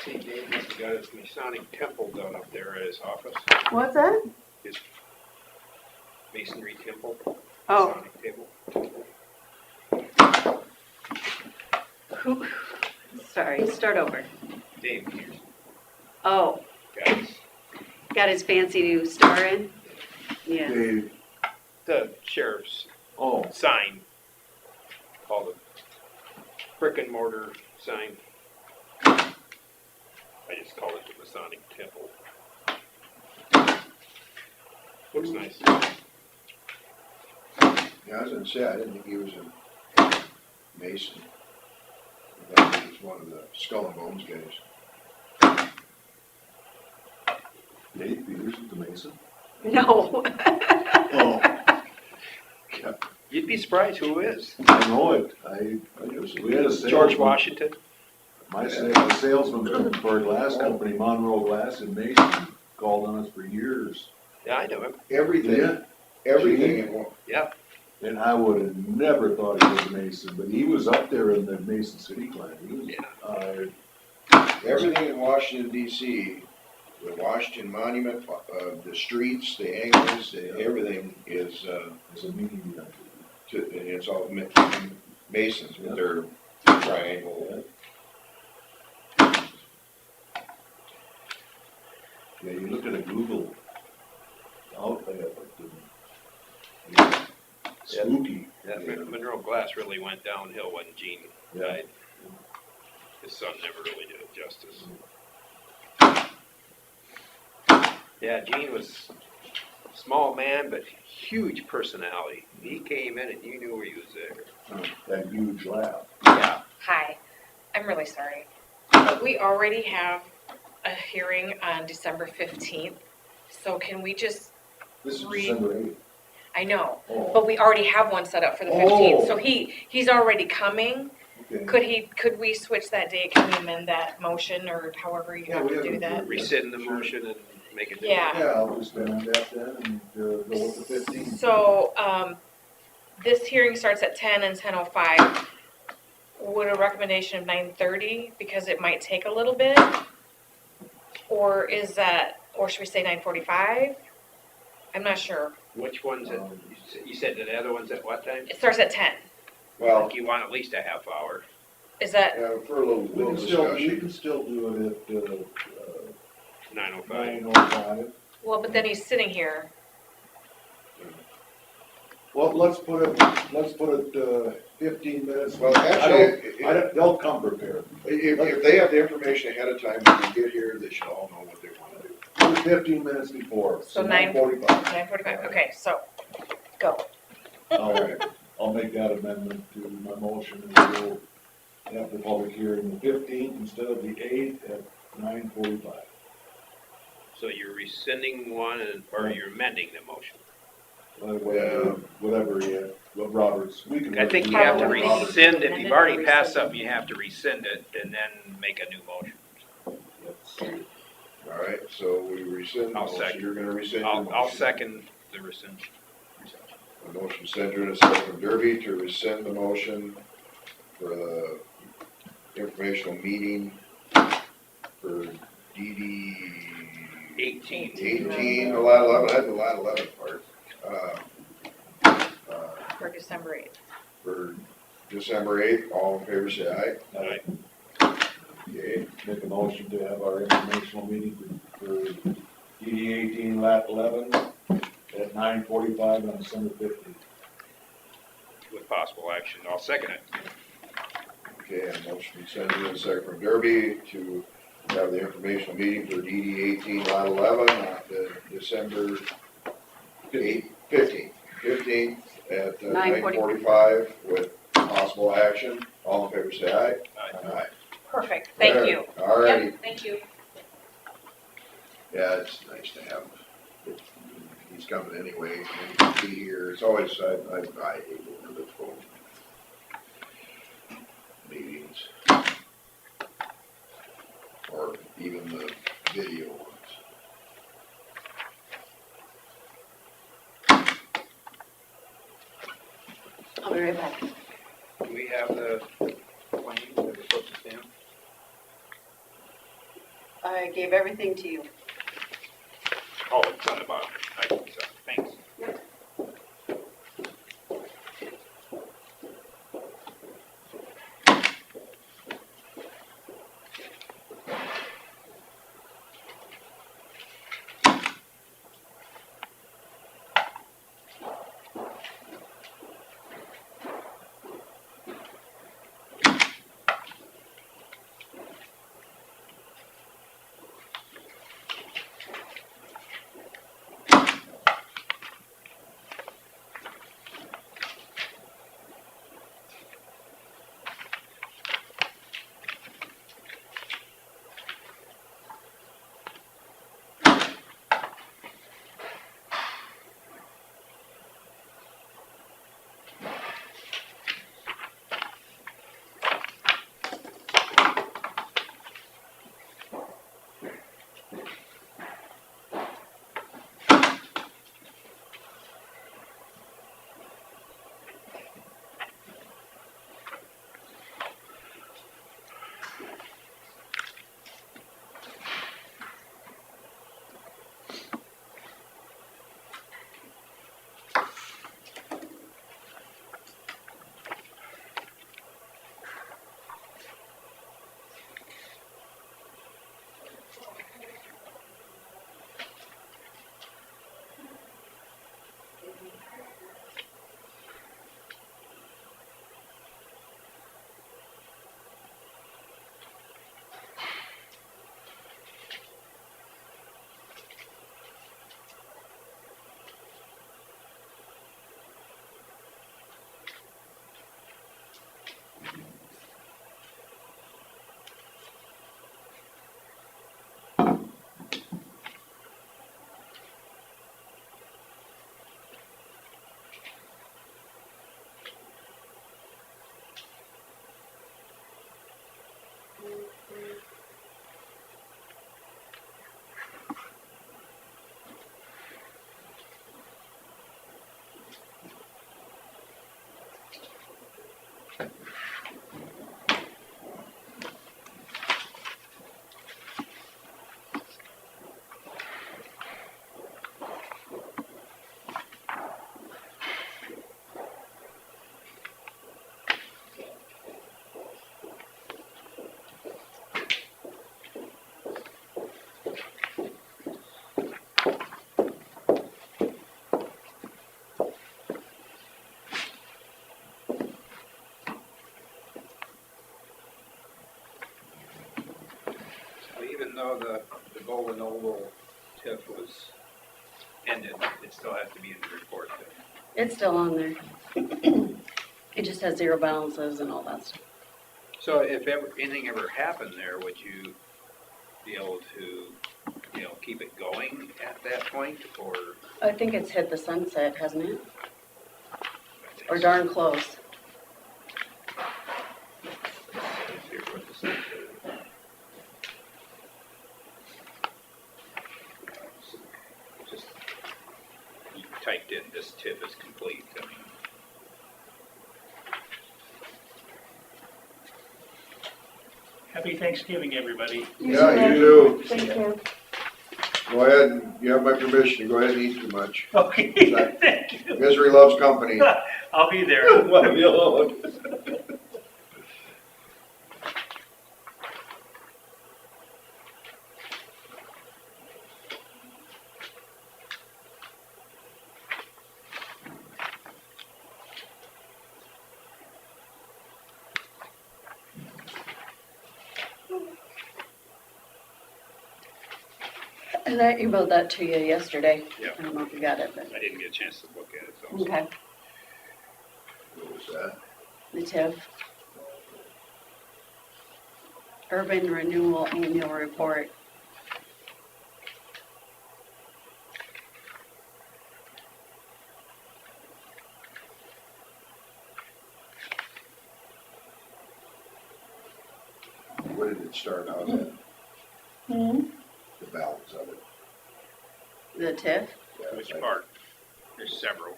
See, Dave must have got his Masonic temple done up there at his office. What's that? His masonry temple. Oh. Masonic table. Who? Sorry, start over. Dave Pierce. Oh, Guys, got his fancy new star in? Yeah. Dave, the sheriff's oh, sign called a brick and mortar sign. I just call it the Masonic Temple. Looks nice. Yeah, I was gonna say, I didn't think he was a Mason. I thought he was one of the Skull and Bones guys. Dave Peters at the Mason? No. Oh, You'd be surprised who is. I know it. We had a George salesman, Washington. my salesman for a glass company, Monroe Glass in Mason, called on us for years. Yeah, I know him. Everything, everything in one. Yeah. And I would have never thought he was a Mason, but he was up there in the Mason City clan. He was, Everything in Washington DC, the Washington Monument, the streets, the angles, everything is, it's a meeting. and it's all Masons with their triangle. Yeah, you look at a Google outlet, spooky. Yeah, Monroe Glass really went downhill when Gene Yeah. died. His son never really did it justice. Yeah, Gene was a small man, but huge personality. He came in and you knew he was there. That huge laugh. Yeah. Hi, I'm really sorry. But we already have a hearing on December 15th, so can we just, This is Read. December 8th. I know, Oh, but we already have one set up for the 15th, so Oh. he's already coming. okay. Could we switch that date? Can we amend that motion or however you Yeah, have we to have do to that? do Rescind the motion and make a new Yeah. one. Yeah, I'll just amend that then and go with the 15th. So, this hearing starts at 10 and 10:05. Would a recommendation of 9:30, because it might take a little bit? Or should we say 9:45? I'm not sure. Which one's at, you said the other one's at what time? It starts at 10. I Well, think you want at least a half hour. Is that, for a little We discussion. can still do it at 9:05. 9:05. well, but then he's sitting here. Well, let's put it 15 minutes. Well, I actually, don't, they'll come prepared. if they have the information ahead of time when they get here, they should all know what they want to do. Put it 15 minutes before, So so 9:45. 9:45. 9:45, okay, so, go. I'll make that amendment to my motion and we'll have the public hearing the 15th instead of the 8th at 9:45. So you're rescinding one or you're amending the motion? Whatever, yeah, what Roberts, we can. I think you do have to what Roberts- rescind, if you've already passed something, you have to rescind it and then make a new motion. All right, so we rescind the I'll motion. second. You're gonna rescind your motion. I'll second the rescission. A motion Sandra and a second from Derby to rescind the motion for the informational meeting for DD 18, the lat 11, I had the lat 11 part. For December 8th. For December 8th, all in favor say aye. Aye. Okay, Make a motion to have our informational meeting for DD 18 lat 11 at 9:45 on December 15th. With possible action, I'll second it. okay, a motion from Sandra and a second from Derby to have the informational meeting for DD 18, lat 11 on December 15th at 9:45 with possible action. All in favor say aye. Aye. Perfect, thank you. All righty. Yep, thank you. Yeah, it's nice to have him. He's coming anyway, and he'll be here. It's always, I hate going to the phone meetings. Or even the video ones. I'll be right back. Do we have the claims that we're supposed to stamp? I gave everything to you. Oh, it's on the bottom. I think so. Thanks. though the Golden Oval tip was ended, it still has to be in the report then. It's still on there. It just has zero balances and all that stuff. So if anything ever happened there, would you be able to, keep it going at that point, or? I think it's hit the sunset, hasn't it? Or darn close. Here's what the sign said. Just, you typed in, this tip is complete, I mean. Happy Thanksgiving, everybody. Yeah, you do. Thank you. Go ahead and, you have my permission to go ahead and eat too much. Okay, thank you. Misery loves company. I'll be there. Leave me alone. And I emailed that to you yesterday. Yeah. I don't know if you got it, but, I didn't get a chance to look at it, so. okay. What was that? The TIF. Urban Renewal Annual Report. What did it start out at? The balance of it. The TIF. Yeah, Which like- part? There's several.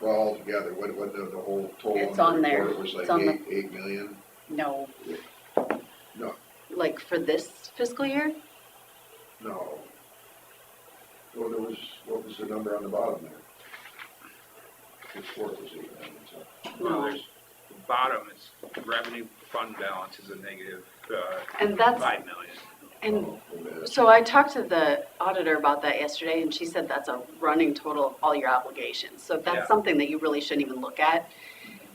Well, altogether, what the whole total? It's on on the there. report was It's like on the- 8 million? No. No. Like for this fiscal year? No. Well, what was the number on the bottom there? This fourth was 8 million, so. Well, No. there's, the bottom is revenue fund balance is a negative, And that's, 5 million. and Oh, okay. so I talked to the auditor about that yesterday, and she said that's a running total of all your obligations. So Yeah. that's something that you really shouldn't even look at.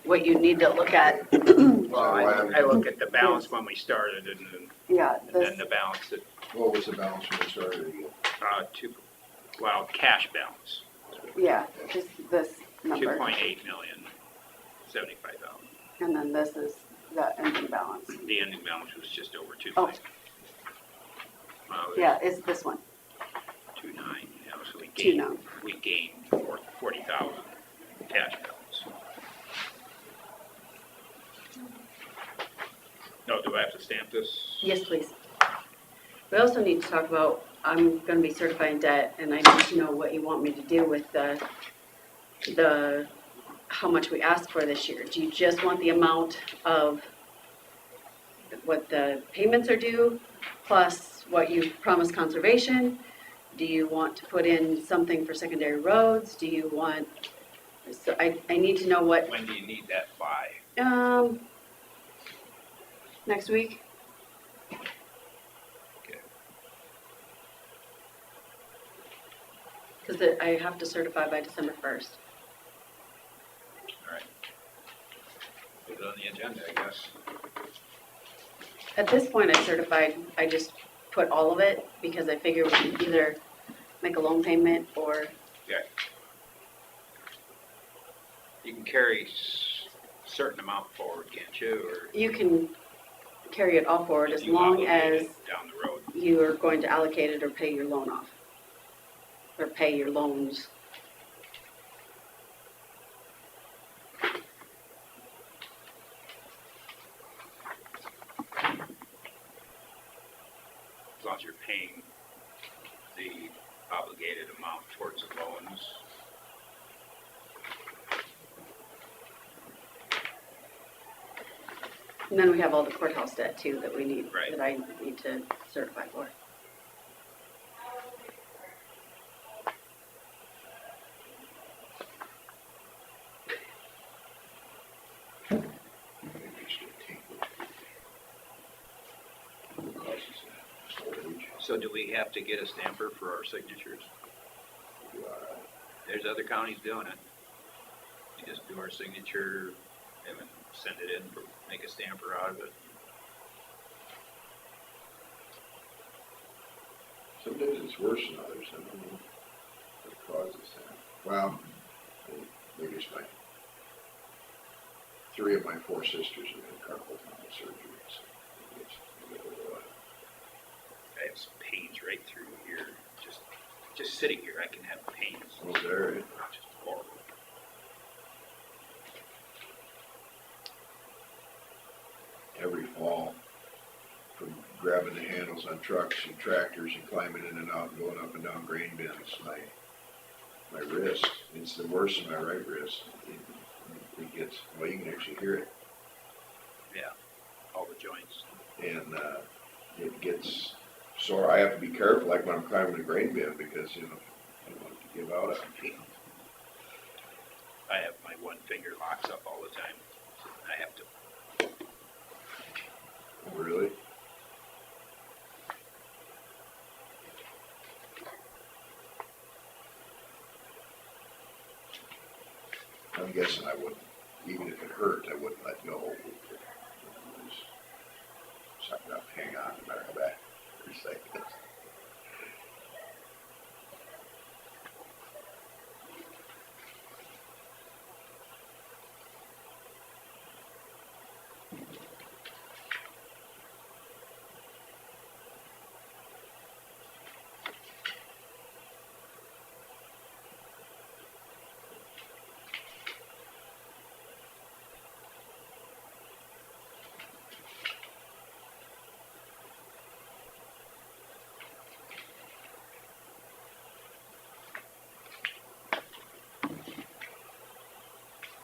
What you need to look at, Well, why I look at the balance when we started and yeah, then this, the balance at, What was the balance when we started again? cash balance, yeah, just this number. 2.8 million, 75,000. And then this is the ending balance. The ending balance was just over 2 Oh. million. Yeah, it's this one, 2.9, so we 2.9. gained 40,000 cash balance. No, do I have to stamp this? Yes, please. We also need to talk about, I'm gonna be certifying debt, and I need to know what you want me to do with the, how much we asked for this year. Do you just want the amount of what the payments are due, plus what you promised conservation? Do you want to put in something for secondary roads? Do you want, so I need to know what, When do you need that by? next week? Okay. Because I have to certify by December 1st. All right. Put it on the agenda, I guess. At this point, I just put all of it because I figure we can either make a loan payment or, Yeah. You can carry certain amount forward, can't you, or? you can carry it all forward as you long allocate as it down the road. you are going to allocate it or pay your loan off. Or pay your loans. As long as you're paying the obligated amount towards the loans. And then we have all the courthouse debt too that we need, Right. that I need to certify for. Maybe you should take what causes that storage. So do we have to get a stamper for our signatures? There's other counties doing it. We just do our signature and then send it in, make a stamper out of it. it's worse than others, I don't know what causes that. Well, maybe it's three of my four sisters have had carpal tunnel surgeries. I have some pains right through here, just sitting here, I can have pains. Oh, there, it. Just horrible. Every fall, from grabbing the handles on trucks and tractors and climbing in and out and going up and down grain bins, my wrist, it's the worst in my right wrist. It gets, well, you can actually hear it. Yeah, all the joints. And it gets sore. I have to be careful, like when I'm climbing a grain bin, because, you know, I don't want it to give out on me. I have my one finger locks up all the time. I have to. Really? I'm guessing I wouldn't, even if it hurt, I wouldn't let go. Suck it up, hang on, no matter how bad it is.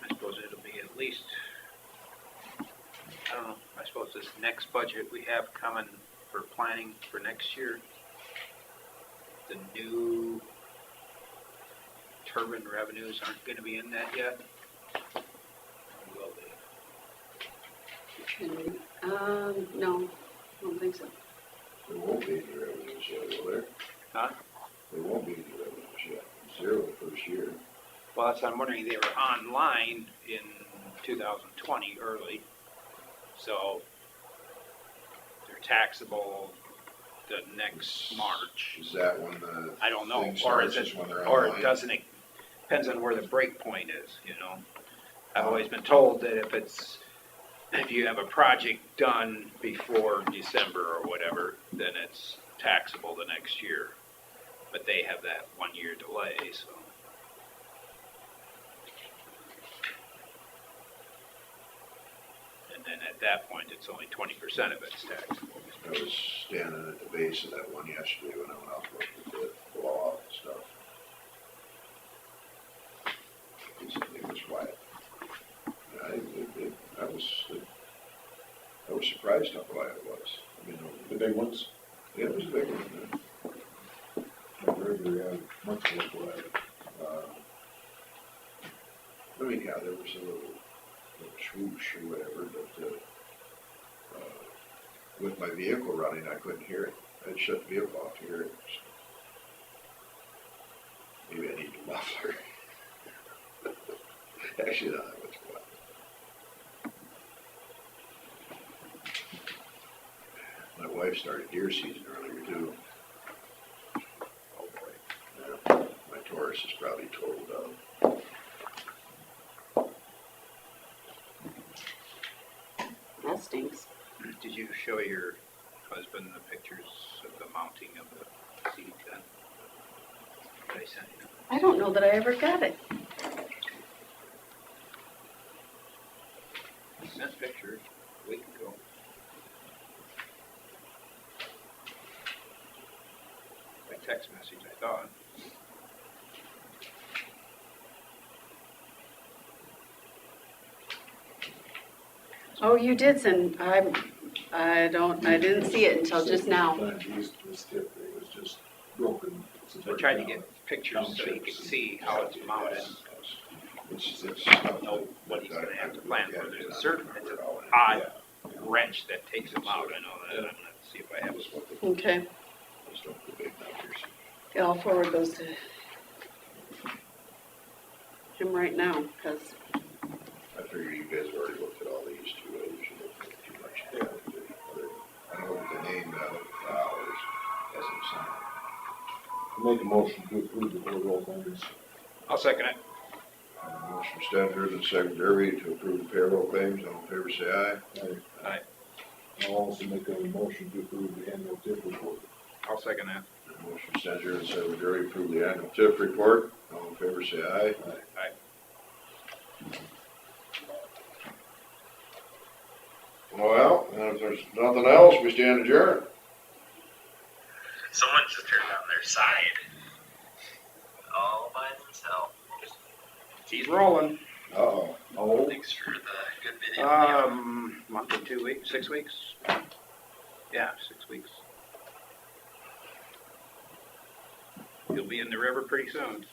I suppose it'll be at least, I don't know, I suppose this next budget we have coming for planning for next year, the new turbine revenues aren't gonna be in that yet? Or will they? No, I don't think so. There won't be any revenues yet, will there? Huh? There won't be any revenues yet. Zero the first year. Well, that's, I'm wondering, they were online in 2020 early, so they're taxable the next March. Is that when the I don't know, thing or starts, is is it, when they're or online? it doesn't, it depends on where the break point is, you know? I've always been told that if you have a project done before December or whatever, then it's taxable the next year. But they have that 1 year delay, so. And then at that point, it's only 20% of it's taxable. I was standing at the base of that one yesterday when I went out to look at the blowout and stuff. It was quiet. I was surprised how quiet it was. I mean, The big ones, it was a big one. I've heard they have much more quiet. I mean, yeah, there was a little swoosh or whatever, but with my vehicle running, I couldn't hear it. I'd shut the vehicle off to hear it. Maybe I need a muffler. Actually, no, that was quiet. My wife started deer season earlier too. Oh boy. Yeah, my Taurus is probably totaled out. That stinks. Did you show your husband the pictures of the mounting of the CD10 that I sent you? I don't know that I ever got it. I sent pictures a week ago. By text message, I thought. Oh, you did send, I didn't see it until just now. These was tipped, it was just broken. So I tried to get pictures so you could see how it's mounted. I don't know what he's gonna have to plan for. There's a certain, it's an odd wrench that takes him out, I know that. I'm gonna see if I have this one. Okay, yeah, I'll forward those to him right now, because I figure you guys already looked at all these too, I usually don't think too much. I know the name of the hours hasn't signed. Make a motion to approve the payroll claims. I'll second it. Motion Stenford and second Derby to approve the payroll claims. All in favor, say aye. Aye. I'll also make a motion to approve the annual TIF report. I'll second that. Motion Stenford and second Derby to approve the annual TIF report. All in favor, say aye. Aye. Well, and if there's nothing else, we stand adjourned. Someone just turned on their side. All by themselves. She's rolling. Uh-oh. Oh, Thanks for the good video. Month or 2 weeks, 6 weeks? Yeah, 6 weeks. You'll be in the river pretty soon.